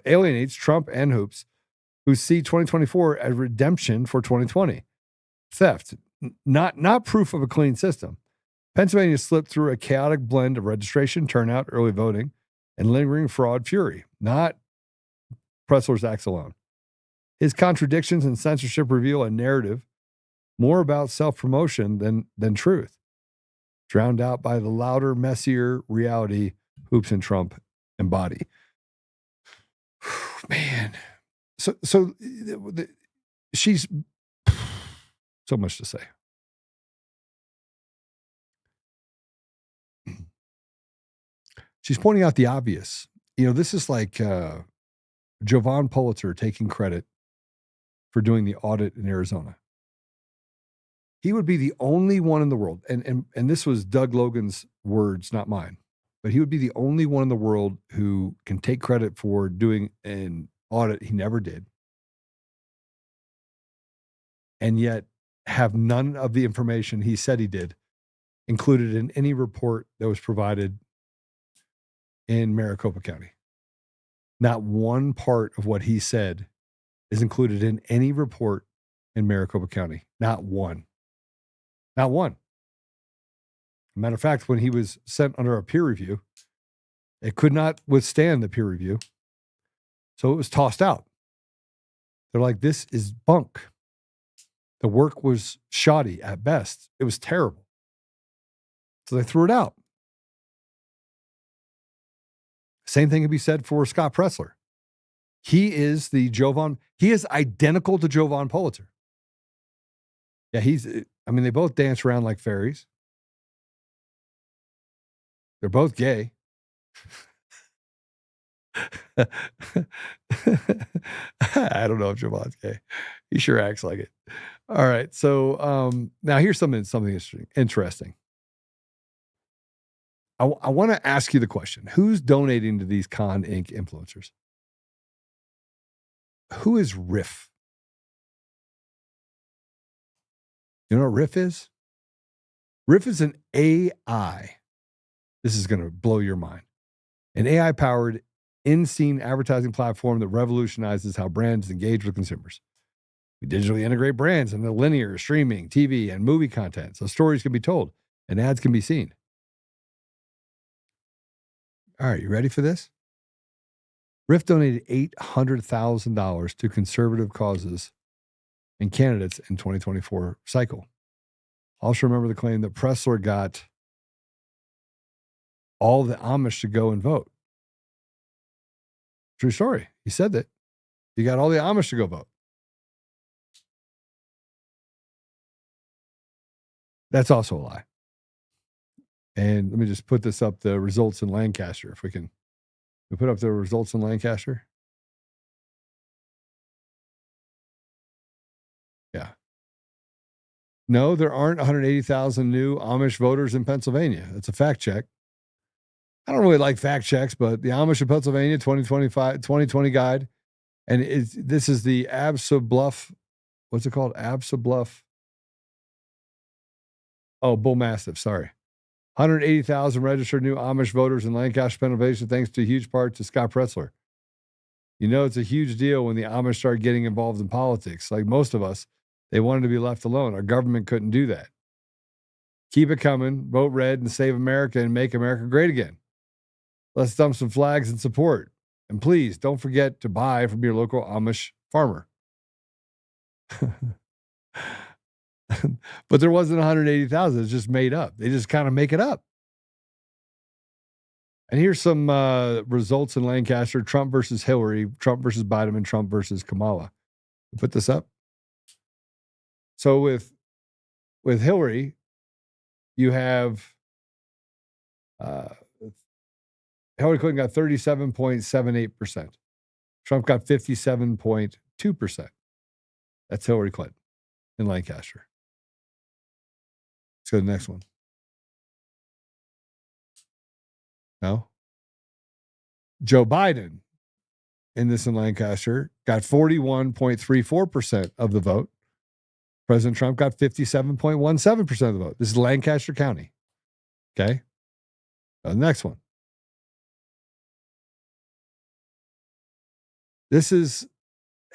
alienates Trump and Hoops, who see 2024 as redemption for 2020. Theft, not proof of a clean system. Pennsylvania slipped through a chaotic blend of registration, turnout, early voting, and lingering fraud fury, not Presler's acts alone. His contradictions and censorship reveal a narrative more about self-promotion than truth, drowned out by the louder, messier reality Hoops and Trump embody. Man. So she's so much to say. She's pointing out the obvious. This is like Jovan Pulitzer taking credit for doing the audit in Arizona. He would be the only one in the world, and this was Doug Logan's words, not mine, but he would be the only one in the world who can take credit for doing an audit he never did, and yet have none of the information he said he did included in any report that was provided in Maricopa County. Not one part of what he said is included in any report in Maricopa County. Not one. Not one. Matter of fact, when he was sent under a peer review, it could not withstand the peer review. So it was tossed out. They're like, this is bunk. The work was shoddy at best. It was terrible. So they threw it out. Same thing can be said for Scott Presler. He is he is identical to Jovan Pulitzer. Yeah, they both dance around like fairies. They're both gay. I don't know if Jovan's gay. He sure acts like it. All right. So now here's something interesting. I want to ask you the question. Who's donating to these ConInc influencers? Who is Riff? You know what Riff is? Riff is an AI. This is going to blow your mind. An AI-powered in-scene advertising platform that revolutionizes how brands engage with consumers. We digitally integrate brands into linear, streaming, TV, and movie content so stories can be told and ads can be seen. All right, you ready for this? Riff donated $800,000 to conservative causes and candidates in 2024 cycle. Also remember the claim that Presler got all the Amish to go and vote. True story. He said that. He got all the Amish to go vote. That's also a lie. And let me just put this up, the results in Lancaster, if we can. We put up the results in Lancaster. Yeah. No, there aren't 180,000 new Amish voters in Pennsylvania. That's a fact check. I don't really like fact checks, but the Amish of Pennsylvania 2020 guide. And this is the Absa-Bluff. What's it called? Absa-Bluff. Oh, Bull Mastiff. Sorry. 180,000 registered new Amish voters in Lancaster, Pennsylvania, thanks to huge part to Scott Presler. You know, it's a huge deal when the Amish start getting involved in politics. Like most of us, they wanted to be left alone. Our government couldn't do that. Keep it coming. Vote red and save America and make America great again. Let's dump some flags and support. And please don't forget to buy from your local Amish farmer. But there wasn't 180,000. It's just made up. They just kind of make it up. And here's some results in Lancaster. Trump versus Hillary, Trump versus Biden, and Trump versus Kamala. Put this up. So with Hillary, you have Hillary Clinton got 37.78%. Trump got 57.2%. That's Hillary Clinton in Lancaster. Let's go to the next one. No. Joe Biden in Lancaster got 41.34% of the vote. President Trump got 57.17% of the vote. This is Lancaster County. Okay. The next one. This is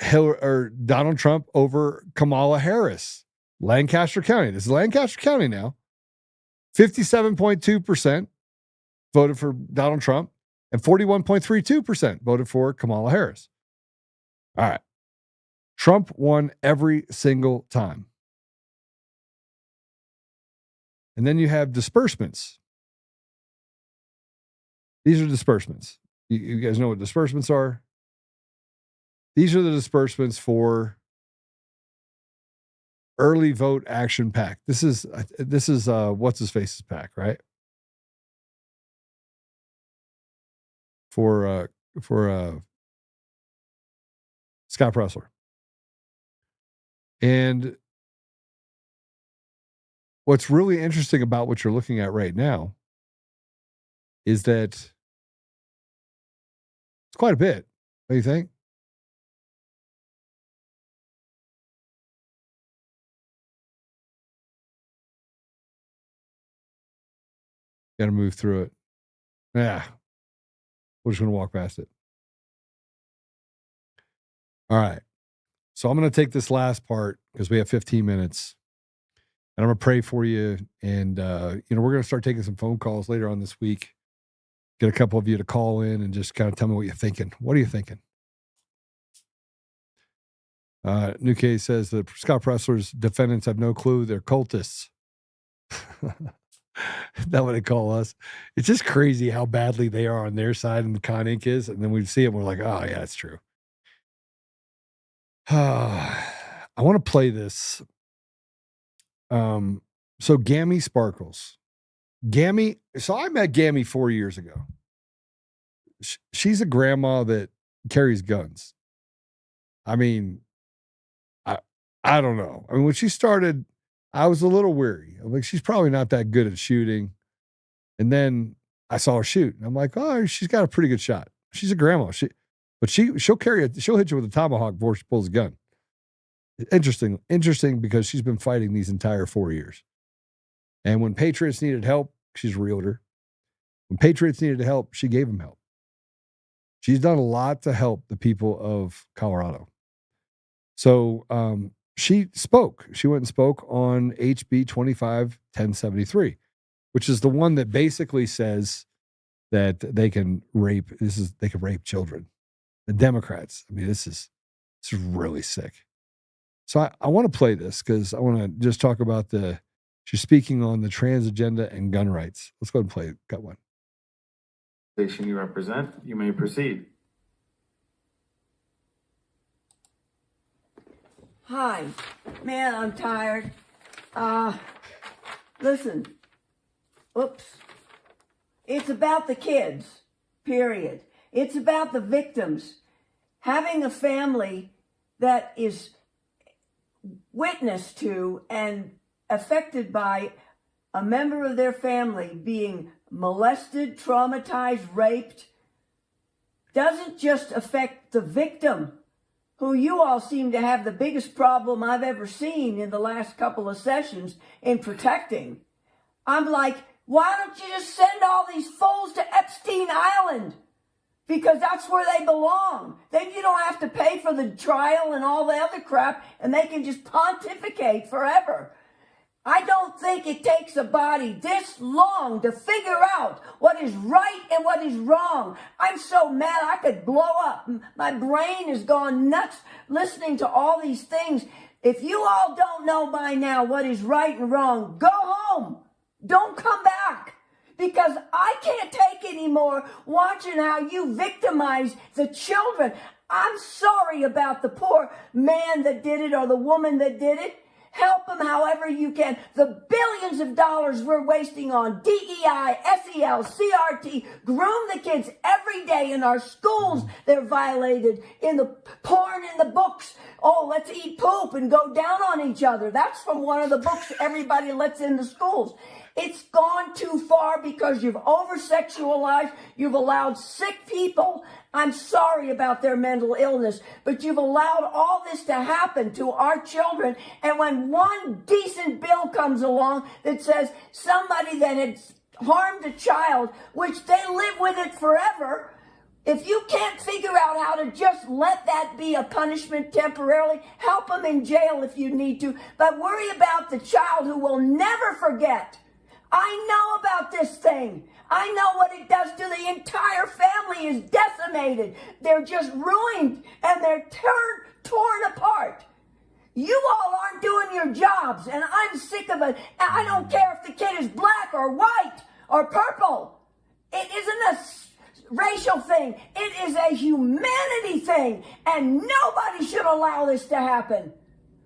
Donald Trump over Kamala Harris. Lancaster County. This is Lancaster County now. 57.2% voted for Donald Trump and 41.32% voted for Kamala Harris. All right. Trump won every single time. And then you have disbursements. These are disbursements. You guys know what disbursements are? These are the disbursements for Early Vote Action PAC. This is what's his face's PAC, right? For Scott Presler. And what's really interesting about what you're looking at right now is that it's quite a bit. What do you think? Got to move through it. Yeah. We're just going to walk past it. All right. So I'm going to take this last part because we have 15 minutes. And I'm going to pray for you. And, we're going to start taking some phone calls later on this week. Get a couple of you to call in and just kind of tell me what you're thinking. What are you thinking? New Case says that Scott Presler's defendants have no clue. They're cultists. That's what they call us. It's just crazy how badly they are on their side and the ConInc is. And then we see it and we're like, oh, yeah, it's true. I want to play this. So Gammy Sparkles. So I met Gammy 4 years ago. She's a grandma that carries guns. I mean, I don't know. I mean, when she started, I was a little weary. I'm like, she's probably not that good at shooting. And then I saw her shoot, and I'm like, oh, she's got a pretty good shot. She's a grandma. She'll hit you with a tomahawk before she pulls a gun. Interesting because she's been fighting these entire 4 years. And when Patriots needed help, she's a realtor. When Patriots needed help, she gave them help. She's done a lot to help the people of Colorado. So she spoke. She went and spoke on HB 25-1073, which is the one that basically says that they can rape children. The Democrats. I mean, this is really sick. So I want to play this because I want to just talk about she's speaking on the trans agenda and gun rights. Let's go ahead and play it. Got one. Station you represent, you may proceed. Hi, man, I'm tired. Listen, oops. It's about the kids, period. It's about the victims. Having a family that is witness to and affected by a member of their family being molested, traumatized, raped, doesn't just affect the victim, who you all seem to have the biggest problem I've ever seen in the last couple of sessions in protecting. I'm like, why don't you just send all these fools to Epstein Island? Because that's where they belong. Then you don't have to pay for the trial and all the other crap, and they can just pontificate forever. I don't think it takes a body this long to figure out what is right and what is wrong. I'm so mad I could blow up. My brain has gone nuts listening to all these things. If you all don't know by now what is right and wrong, go home. Don't come back. Because I can't take anymore watching how you victimize the children. I'm sorry about the poor man that did it or the woman that did it. Help them however you can. The billions of dollars we're wasting on DEI, SEL, CRT, groom the kids every day in our schools. They're violated in the porn in the books. Oh, let's eat poop and go down on each other. That's from one of the books everybody lets in the schools. It's gone too far because you've over-sexualized, you've allowed sick people. I'm sorry about their mental illness, but you've allowed all this to happen to our children. And when one decent bill comes along that says somebody that had harmed a child, which they live with it forever, if you can't figure out how to just let that be a punishment temporarily, help them in jail if you need to, but worry about the child who will never forget. I know about this thing. I know what it does to the entire family is decimated. They're just ruined and they're torn apart. You all aren't doing your jobs and I'm sick of it. And I don't care if the kid is black or white or purple. It isn't a racial thing. It is a humanity thing and nobody should allow this to happen.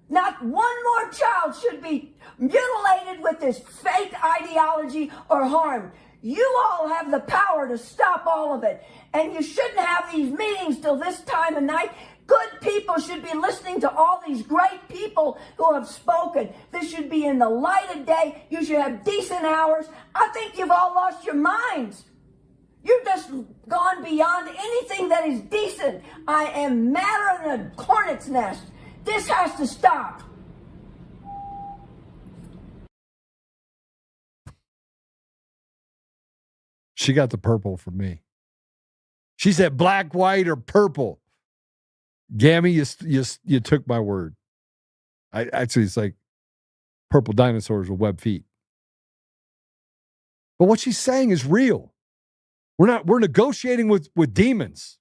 Not one more child should be mutilated with this fake ideology or harmed. You all have the power to stop all of it. And you shouldn't have these meetings till this time of night. Good people should be listening to all these great people who have spoken. This should be in the light of day. You should have decent hours. I think you've all lost your minds. You've just gone beyond anything that is decent. I am madder than a hornet's nest. This has to stop. She got the purple from me. She said black, white, or purple. Gammy, you took my word. Actually, it's like purple dinosaurs with webbed feet. But what she's saying is real. We're negotiating with demons.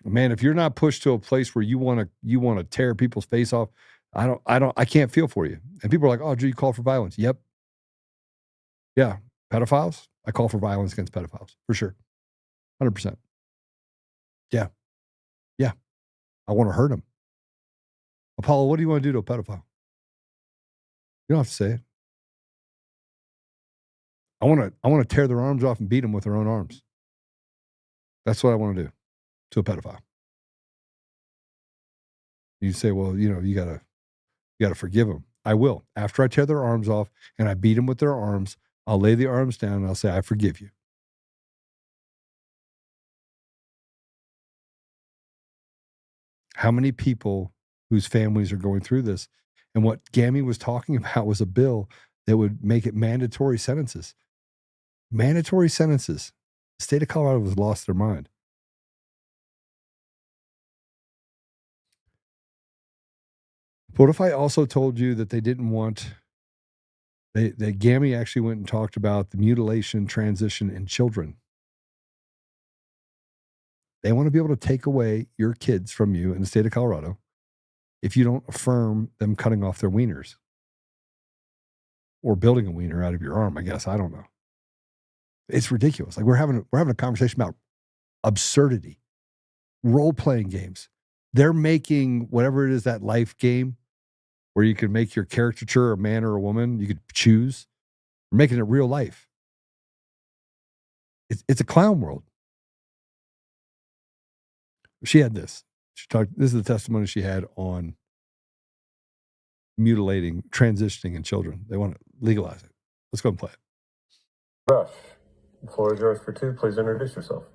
Man, if you're not pushed to a place where you want to tear people's face off, I can't feel for you. And people are like, oh, Drew, you call for violence. Yep. Yeah. Pedophiles? I call for violence against pedophiles, for sure. 100%. Yeah. Yeah. I want to hurt them. Apollo, what do you want to do to a pedophile? You don't have to say it. I want to tear their arms off and beat them with their own arms. That's what I want to do to a pedophile. You say, well, you gotta forgive them. I will. After I tear their arms off and I beat them with their arms, I'll lay the arms down and I'll say, I forgive you. How many people whose families are going through this? And what Gammy was talking about was a bill that would make it mandatory sentences. Mandatory sentences. The state of Colorado has lost their mind. What if I also told you that they didn't want, that Gammy actually went and talked about the mutilation, transition in children? They want to be able to take away your kids from you in the state of Colorado if you don't affirm them cutting off their wieners or building a wiener out of your arm, I guess. I don't know. It's ridiculous. Like we're having a conversation about absurdity, role-playing games. They're making whatever it is, that life game where you can make your caricature a man or a woman. You could choose. We're making it real life. It's a clown world. She had this. This is the testimony she had on mutilating, transitioning in children. They want to legalize it. Let's go and play it. Rush, the floor is yours for two. Please introduce yourself.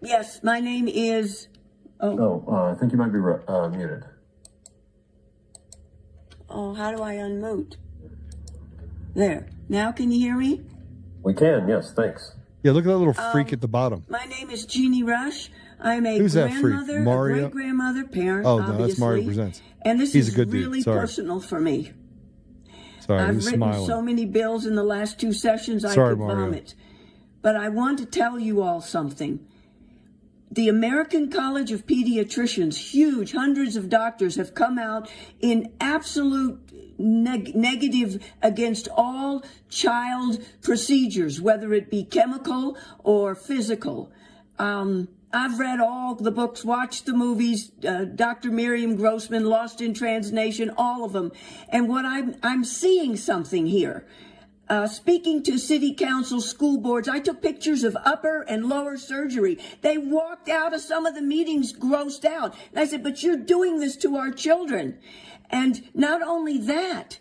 Yes, my name is. I think you might be muted. Oh, how do I unmute? There. Now can you hear me? We can, yes, thanks. Yeah, look at that little freak at the bottom. My name is Jeannie Rush. I'm a Who's that freak? grandmother, a Mario? great-grandmother, parent, Oh, no, obviously. that's Mario Presents. And this He's is a good dude. really Sorry. personal for me. Sorry, I've he's written smiling. so many bills in the last 2 sessions I Sorry, could Mario. vomit. But I want to tell you all something. The American College of Pediatricians, huge, hundreds of doctors have come out in absolute negative against all child procedures, whether it be chemical or physical. I've read all the books, watched the movies, Dr. Miriam Grossman, Lost in Translation, all of them. And what I'm seeing something here. Speaking to city council, school boards, I took pictures of upper and lower surgery. They walked out of some of the meetings grossed out. And I said, but you're doing this to our children. And not only that,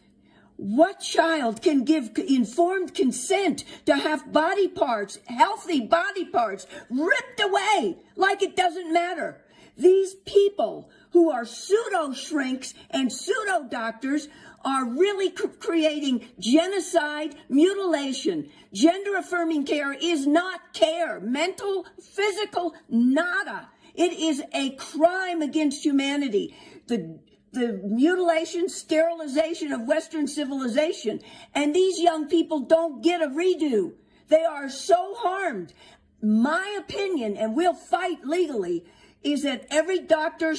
what child can give informed consent to have body parts, healthy body parts, ripped away like it doesn't matter? These people who are pseudo shrinks and pseudo doctors are really creating genocide, mutilation. Gender affirming care is not care. Mental, physical, nada. It is a crime against humanity. The mutilation, sterilization of Western civilization. And these young people don't get a redo. They are so harmed. My opinion, and we'll fight legally, is that every doctor,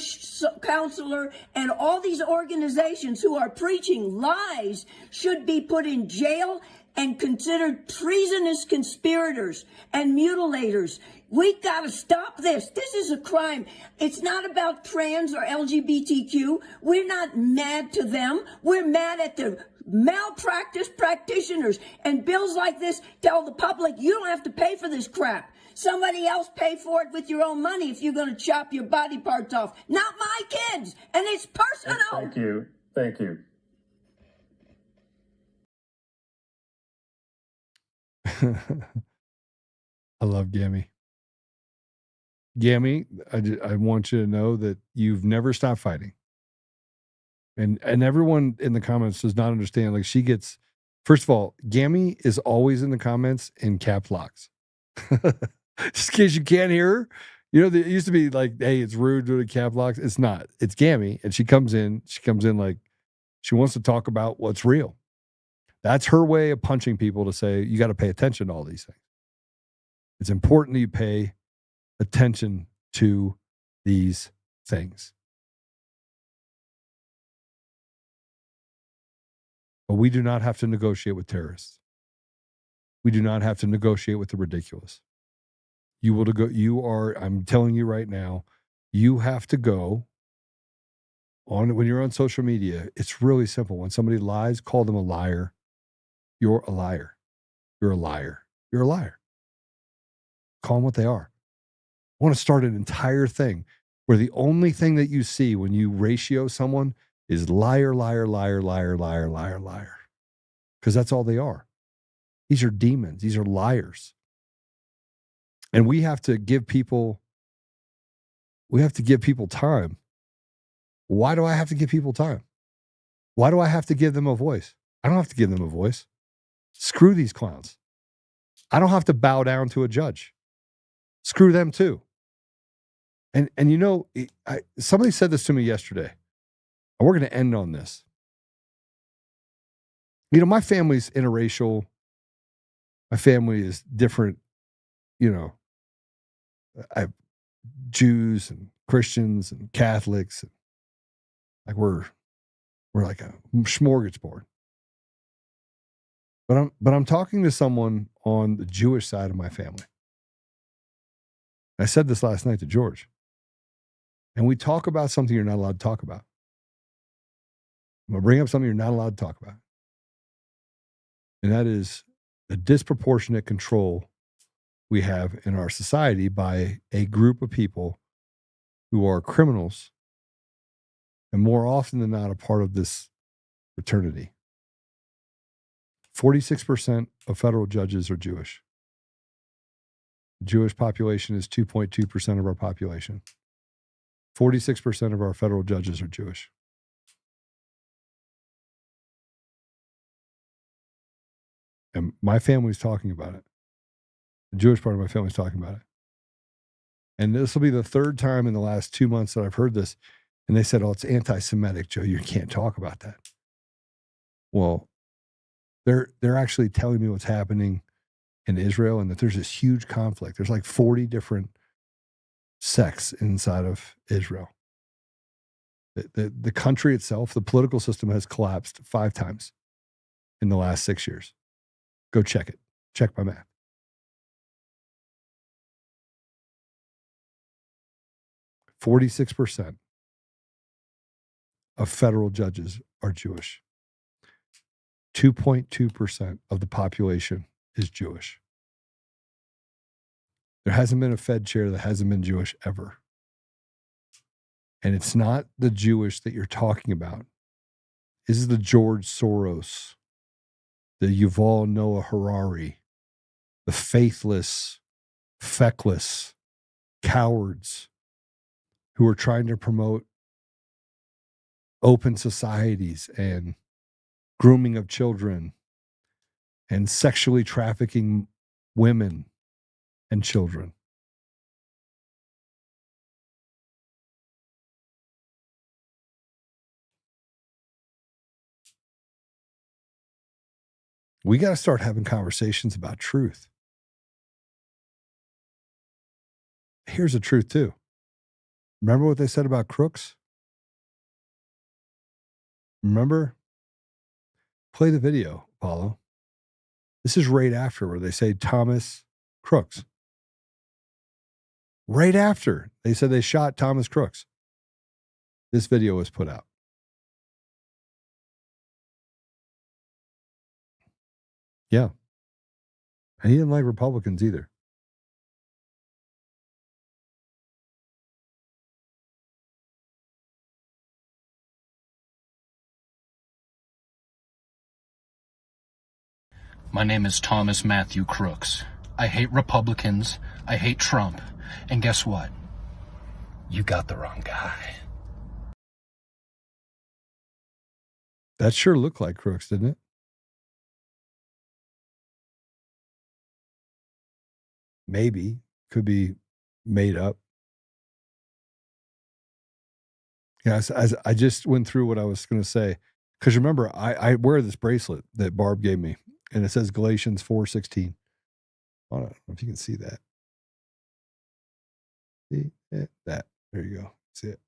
counselor, and all these organizations who are preaching lies should be put in jail and considered treasonous conspirators and mutilators. We got to stop this. This is a crime. It's not about trans or LGBTQ. We're not mad to them. We're mad at the malpractice practitioners. And bills like this tell the public, you don't have to pay for this crap. Somebody else pay for it with your own money if you're going to chop your body parts off. Not my kids. And it's personal. Thank you. Thank you. I love Gammy. Gammy, I want you to know that you've never stopped fighting. And everyone in the comments does not understand. Like, she gets, first of all, Gammy is always in the comments in cap locks. Just in case you can't hear her, You know, it used to be like, hey, it's rude to the cab locks. It's not. It's Gammy, and she comes in like she wants to talk about what's real. That's her way of punching people to say, you got to pay attention to all these things. It's important that you pay attention to these things. But we do not have to negotiate with terrorists. We do not have to negotiate with the ridiculous. I'm telling you right now, you have to go on when you're on social media. It's really simple. When somebody lies, call them a liar. You're a liar. You're a liar. You're a liar. Call them what they are. I want to start an entire thing where the only thing that you see when you ratio someone is liar, liar, liar, liar, liar, liar, liar. Because that's all they are. These are demons. These are liars. And we have to give people time. Why do I have to give people time? Why do I have to give them a voice? I don't have to give them a voice. Screw these clowns. I don't have to bow down to a judge. Screw them too. And you know, somebody said this to me yesterday, and we're going to end on this. You know, my family's interracial. My family is different. You know, I have Jews and Christians and Catholics. And like we're like a smorgasbord. But I'm talking to someone on the Jewish side of my family. I said this last night to George. And we talk about something you're not allowed to talk about. I'm going to bring up something you're not allowed to talk about. And that is the disproportionate control we have in our society by a group of people who are criminals and more often than not a part of this fraternity. 46% of federal judges are Jewish. The Jewish population is 2.2% of our population. 46% of our federal judges are Jewish. And my family's talking about it. The Jewish part of my family's talking about it. And this will be the third time in the last 2 months that I've heard this. And they said, oh, it's anti-Semitic, Joe. You can't talk about that. Well, they're actually telling me what's happening in Israel and that there's this huge conflict. There's like 40 different sects inside of Israel. The country itself, the political system has collapsed 5 times in the last 6 years. Go check it. Check my math. %46 of federal judges are Jewish. 2.2% of the population is Jewish. There hasn't been a Fed chair that hasn't been Jewish ever. And it's not the Jewish that you're talking about. This is the George Soros, the Yuval Noah Harari, the faithless, feckless cowards who are trying to promote open societies and grooming of children and sexually trafficking women and children. We got to start having conversations about truth. Here's the truth too. Remember what they said about crooks? Remember? Play the video, Paulo. This is right after where they say Thomas Crooks. Right after they said they shot Thomas Crooks. This video was put out. Yeah. And he didn't like Republicans either. My name is Thomas Matthew Crooks. I hate Republicans. I hate Trump. And guess what? You got the wrong guy. That sure looked like Crooks, didn't it? Maybe. Could be made up. Yeah, I just went through what I was going to say. Because remember, I wear this bracelet that Barb gave me, and it says Galatians 4:16. I don't know if you can see that. See it? That. There you go. See it.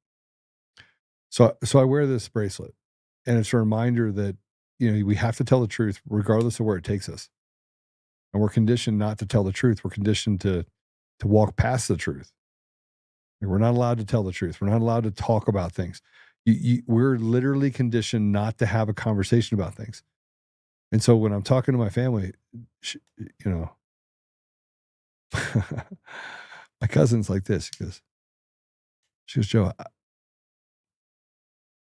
So I wear this bracelet, and it's a reminder that, we have to tell the truth regardless of where it takes us. And we're conditioned not to tell the truth. We're conditioned to walk past the truth. Like, we're not allowed to tell the truth. We're not allowed to talk about things. We're literally conditioned not to have a conversation about things. And so when I'm talking to my family, my cousin's like this. She goes, Joe,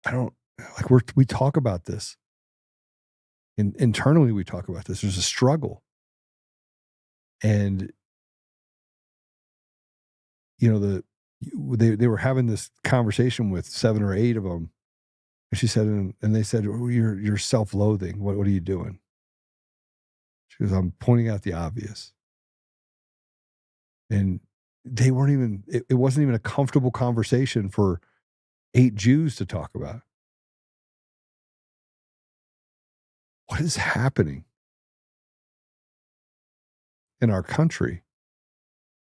I don't, like, we talk about this. Internally, we talk about this. There's a struggle. And, they were having this conversation with 7 or 8 of them. And she said, and they said, oh, you're self-loathing. What are you doing? She goes, I'm pointing out the obvious. And they weren't even, it wasn't even a comfortable conversation for 8 Jews to talk about. What is happening in our country?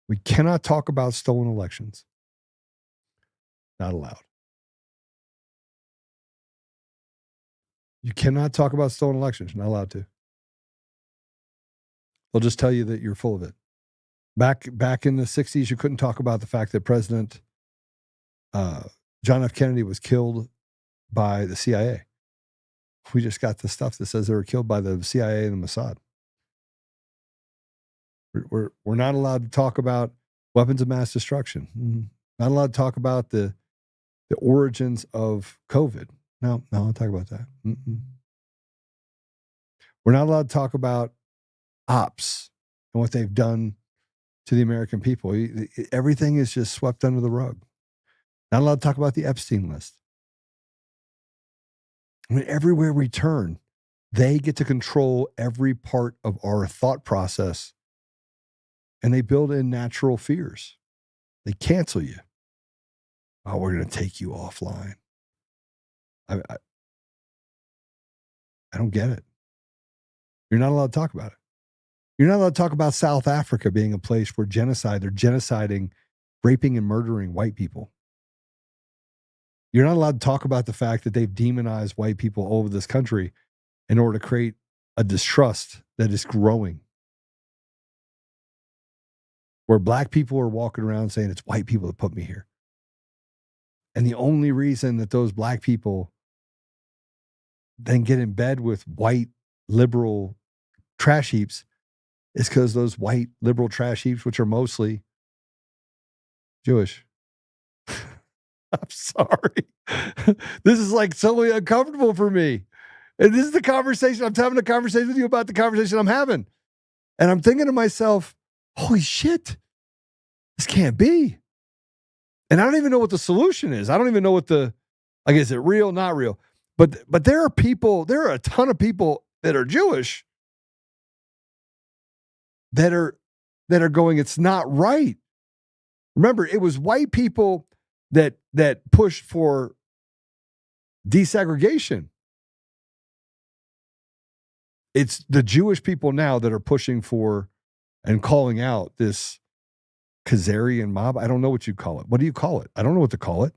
We cannot talk about stolen elections. Not allowed. You cannot talk about stolen elections. You're not allowed to. They'll just tell you that you're full of it. Back in the 60s, you couldn't talk about the fact that President John F. Kennedy was killed by the CIA. We just got the stuff that says they were killed by the CIA and the Mossad. We're not allowed to talk about weapons of mass destruction. Not allowed to talk about the origins of COVID. No, I'll talk about that. We're not allowed to talk about ops and what they've done to the American people. Everything is just swept under the rug. Not allowed to talk about the Epstein list. I mean, everywhere we turn, they get to control every part of our thought process, and they build in natural fears. They cancel you. Oh, we're going to take you offline. I don't get it. You're not allowed to talk about it. You're not allowed to talk about South Africa being a place where they're genociding, raping, and murdering white people. You're not allowed to talk about the fact that they've demonized white people all over this country in order to create a distrust that is growing. Where black people are walking around saying it's white people that put me here. And the only reason that those black people then get in bed with white liberal trash heaps is because those white liberal trash heaps, which are mostly Jewish. I'm sorry. This is like so uncomfortable for me. And this is the conversation. I'm having a conversation with you about the conversation I'm having. And I'm thinking to myself, holy shit, this can't be. And I don't even know what the solution is. I don't even know what is it real, not real? But there are a ton of people that are Jewish that are going, it's not right. Remember, it was white people that pushed for desegregation. It's the Jewish people now that are pushing for and calling out this Khazarian mob. I don't know what you call it. What do you call it? I don't know what to call it.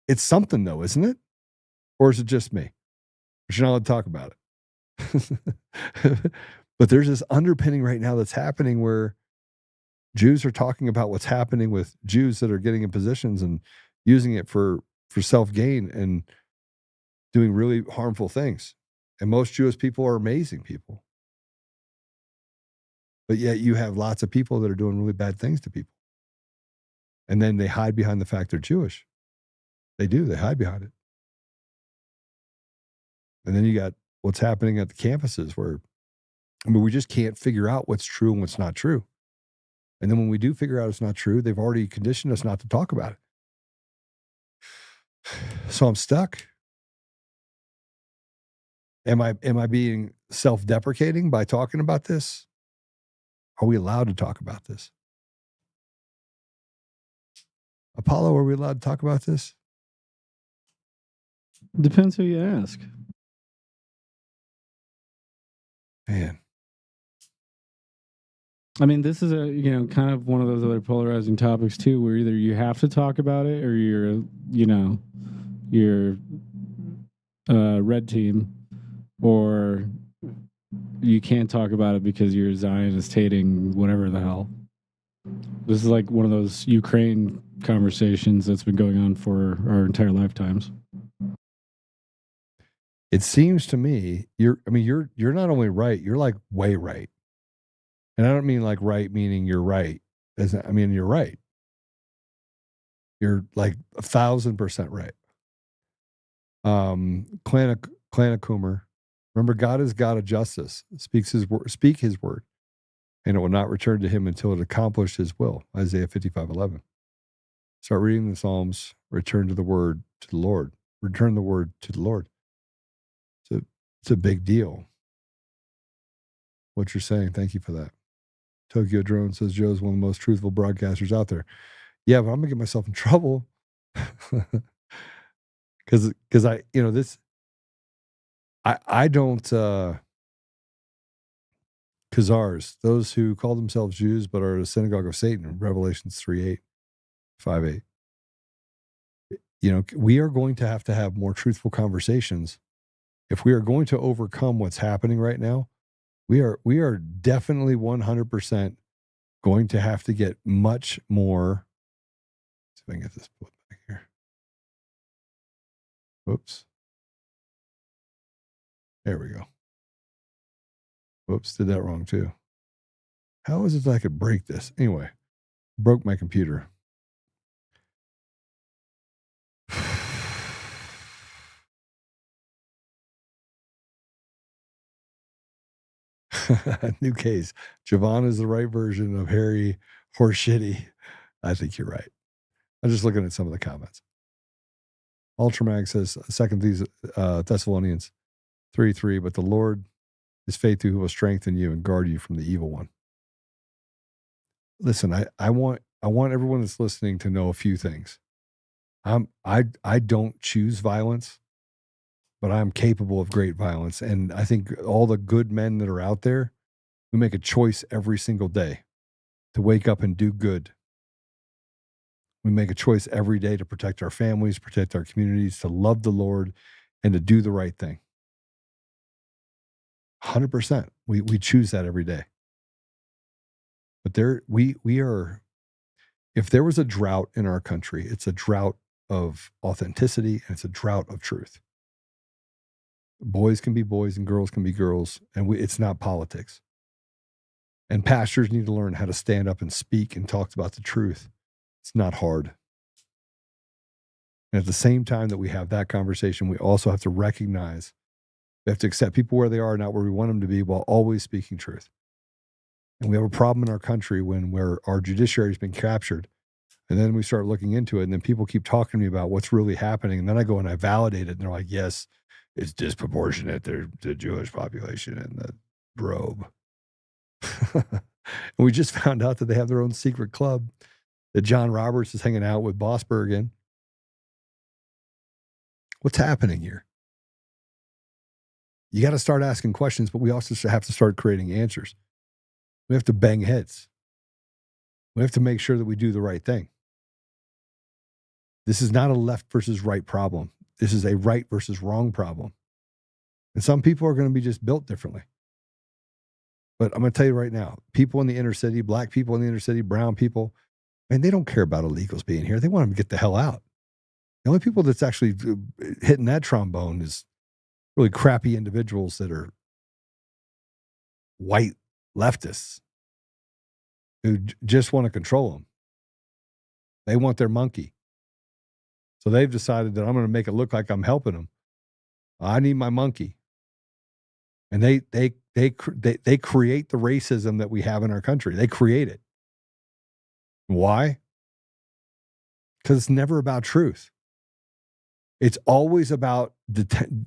It's something though, isn't it? Or is it just me? But you're not allowed to talk about it. But there's this underpinning right now that's happening where Jews are talking about what's happening with Jews that are getting in positions and using it for self-gain and doing really harmful things. And most Jewish people are amazing people. But yet you have lots of people that are doing really bad things to people. And then they hide behind the fact they're Jewish. They do. They hide behind it. And then you got what's happening at the campuses where, we just can't figure out what's true and what's not true. And then when we do figure out it's not true, they've already conditioned us not to talk about it. So I'm stuck. Am I being self-deprecating by talking about this? Are we allowed to talk about this? Apollo, are we allowed to talk about this? Depends who you ask. Man. I mean, this is kind of one of those other polarizing topics too, where either you have to talk about it or you're red team, or you can't talk about it because you're Zionist hating whatever the hell. This is like one of those Ukraine conversations that's been going on for our entire lifetimes. It seems to me you're not only right, you're like way right. And I don't mean like right meaning you're right. I mean you're right. You're like 1,000% right. Clanacoomer. Remember, God is God of justice. Speak his word, and it will not return to him until it accomplished his will. Isaiah 55:11. Start reading the Psalms. Return to the word to the Lord. Return the word to the Lord. It's a big deal. What you're saying. Thank you for that. Tokyo Drone says Joe's one of the most truthful broadcasters out there. Yeah, but I'm gonna get myself in trouble because I don't Khazars, those who call themselves Jews but are the synagogue of Satan, Revelations 3:8, 5:8. We are going to have more truthful conversations if we are going to overcome what's happening right now. We are definitely 100% going to have to get much more. Let's see if I can get this put back here. Whoops. There we go. Whoops, did that wrong too. How is it that I could break this? Anyway, broke my computer. New case. Javon is the right version of Harry Horseshitty. I think you're right. I'm just looking at some of the comments. Ultramag says, 2 Thessalonians 3:3, but the Lord is faithful, who will strengthen you and guard you from the evil one. Listen, I want everyone that's listening to know a few things. I don't choose violence, but I'm capable of great violence. And I think all the good men that are out there, we make a choice every single day to wake up and do good. We make a choice every day to protect our families, protect our communities, to love the Lord, and to do the right thing. 100%. We choose that every day. But we are, if there was a drought in our country, it's a drought of authenticity and it's a drought of truth. Boys can be boys and girls can be girls, and it's not politics. And pastors need to learn how to stand up and speak and talk about the truth. It's not hard. And at the same time that we have that conversation, we also have to recognize we have to accept people where they are, not where we want them to be, while always speaking truth. And we have a problem in our country where our judiciary has been captured, and then we start looking into it, and then people keep talking to me about what's really happening, and then I go and I validate it, and they're like, yes, it's disproportionate. They're the Jewish population in the robe. And we just found out that they have their own secret club, that John Roberts is hanging out with Bossberg in. What's happening here? You got to start asking questions, but we also have to start creating answers. We have to bang heads. We have to make sure that we do the right thing. This is not a left versus right problem. This is a right versus wrong problem. And some people are going to be just built differently. But I'm going to tell you right now, people in the inner city, black people in the inner city, brown people, man, they don't care about illegals being here. They want them to get the hell out. The only people that's actually hitting that trombone is really crappy individuals that are white leftists who just want to control them. They want their monkey. So they've decided that I'm going to make it look like I'm helping them. I need my monkey. And they create the racism that we have in our country. They create it. Why? Because it's never about truth. It's always about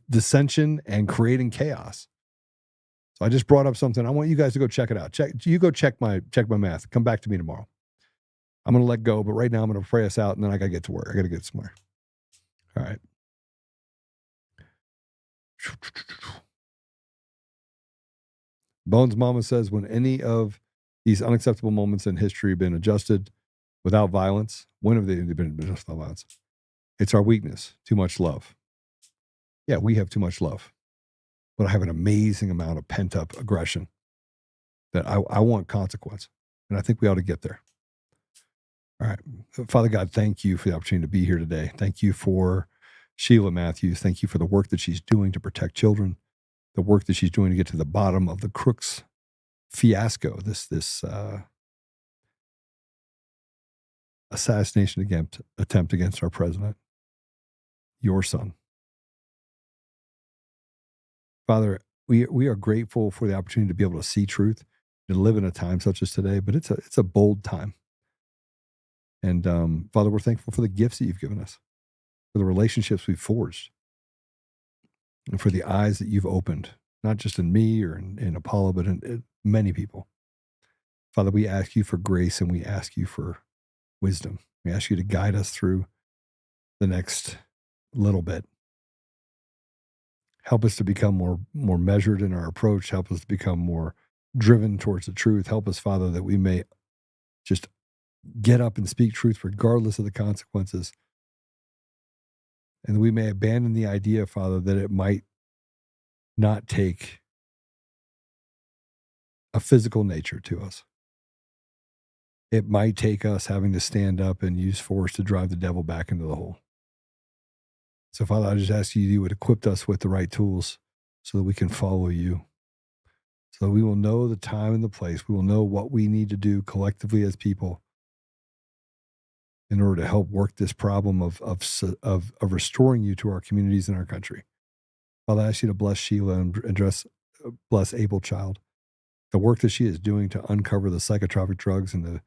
dissension and creating chaos. So I just brought up something. I want you guys to go check it out. Check my math. Come back to me tomorrow. I'm going to let go, but right now I'm going to pray us out, and then I got to get to work. I got to get somewhere. All right. Bones Mama says, when any of these unacceptable moments in history have been adjusted without violence, when have they been adjusted without violence? It's our weakness, too much love. Yeah, we have too much love, but I have an amazing amount of pent up aggression that I want consequence. And I think we ought to get there. All right. Father God, thank you for the opportunity to be here today. Thank you for Sheila Matthews. Thank you for the work that she's doing to protect children, the work that she's doing to get to the bottom of the Crooks fiasco, this assassination attempt against our president, your son. Father, we are grateful for the opportunity to be able to see truth, to live in a time such as today, but it's a bold time. And Father, we're thankful for the gifts that you've given us, for the relationships we've forged, and for the eyes that you've opened, not just in me or in Apollo, but in many people. Father, we ask you for grace and we ask you for wisdom. We ask you to guide us through the next little bit. Help us to become more measured in our approach. Help us to become more driven towards the truth. Help us, Father, that we may just get up and speak truth regardless of the consequences. And we may abandon the idea, Father, that it might not take a physical nature to us. It might take us having to stand up and use force to drive the devil back into the hole. So, Father, I just ask you would equip us with the right tools so that we can follow you, so that we will know the time and the place. We will know what we need to do collectively as people in order to help work this problem of restoring you to our communities and our country. Father, I ask you to bless Sheila and bless AbleChild. The work that she is doing to uncover the psychotropic drugs and the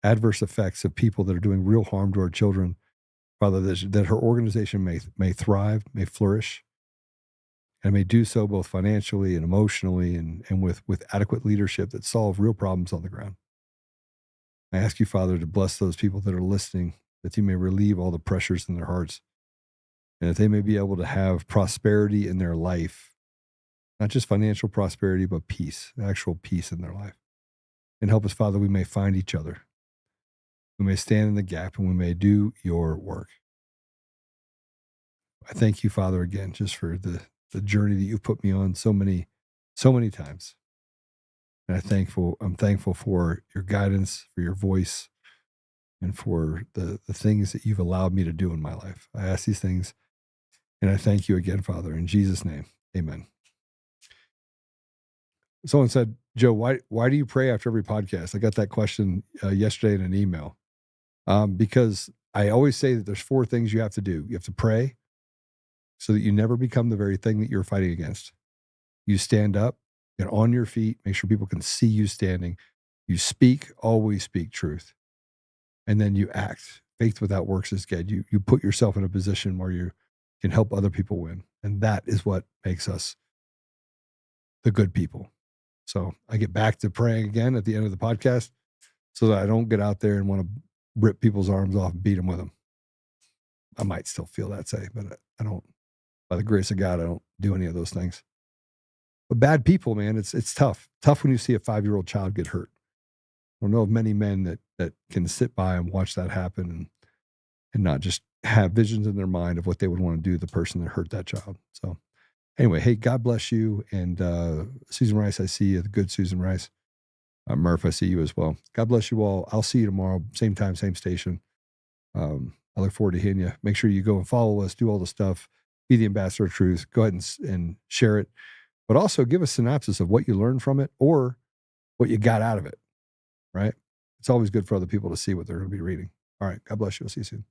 adverse effects of people that are doing real harm to our children. Father, that her organization may thrive, may flourish, and may do so both financially and emotionally and with adequate leadership that solve real problems on the ground. I ask you, Father, to bless those people that are listening, that you may relieve all the pressures in their hearts, and that they may be able to have prosperity in their life, not just financial prosperity, but peace, actual peace in their life. And help us, Father, we may find each other. We may stand in the gap and we may do your work. I thank you, Father, again, just for the journey that you've put me on so many times. And I'm thankful for your guidance, for your voice, and for the things that you've allowed me to do in my life. I ask these things, and I thank you again, Father, in Jesus' name. Amen. Someone said, Joe, why do you pray after every podcast? I got that question yesterday in an email. Because I always say that there's 4 things you have to do. You have to pray so that you never become the very thing that you're fighting against. You stand up, get on your feet, make sure people can see you standing. You speak, always speak truth. And then you act. Faith without works is dead. You put yourself in a position where you can help other people win. And that is what makes us the good people. So I get back to praying again at the end of the podcast so that I don't get out there and want to rip people's arms off and beat them with them. I might still feel that say, but I don't, by the grace of God, I don't do any of those things. But bad people, man, it's tough. Tough when you see a 5-year-old child get hurt. I don't know of many men that can sit by and watch that happen and not just have visions in their mind of what they would want to do to the person that hurt that child. So anyway, hey, God bless you. And Susan Rice, I see you, the good Susan Rice. Murph, I see you as well. God bless you all. I'll see you tomorrow, same time, same station. I look forward to hearing you. Make sure you go and follow us, do all the stuff, be the ambassador of truth. Go ahead and share it, but also give a synopsis of what you learned from it or what you got out of it, right? It's always good for other people to see what they're going to be reading. All right. God bless you. I'll see you soon.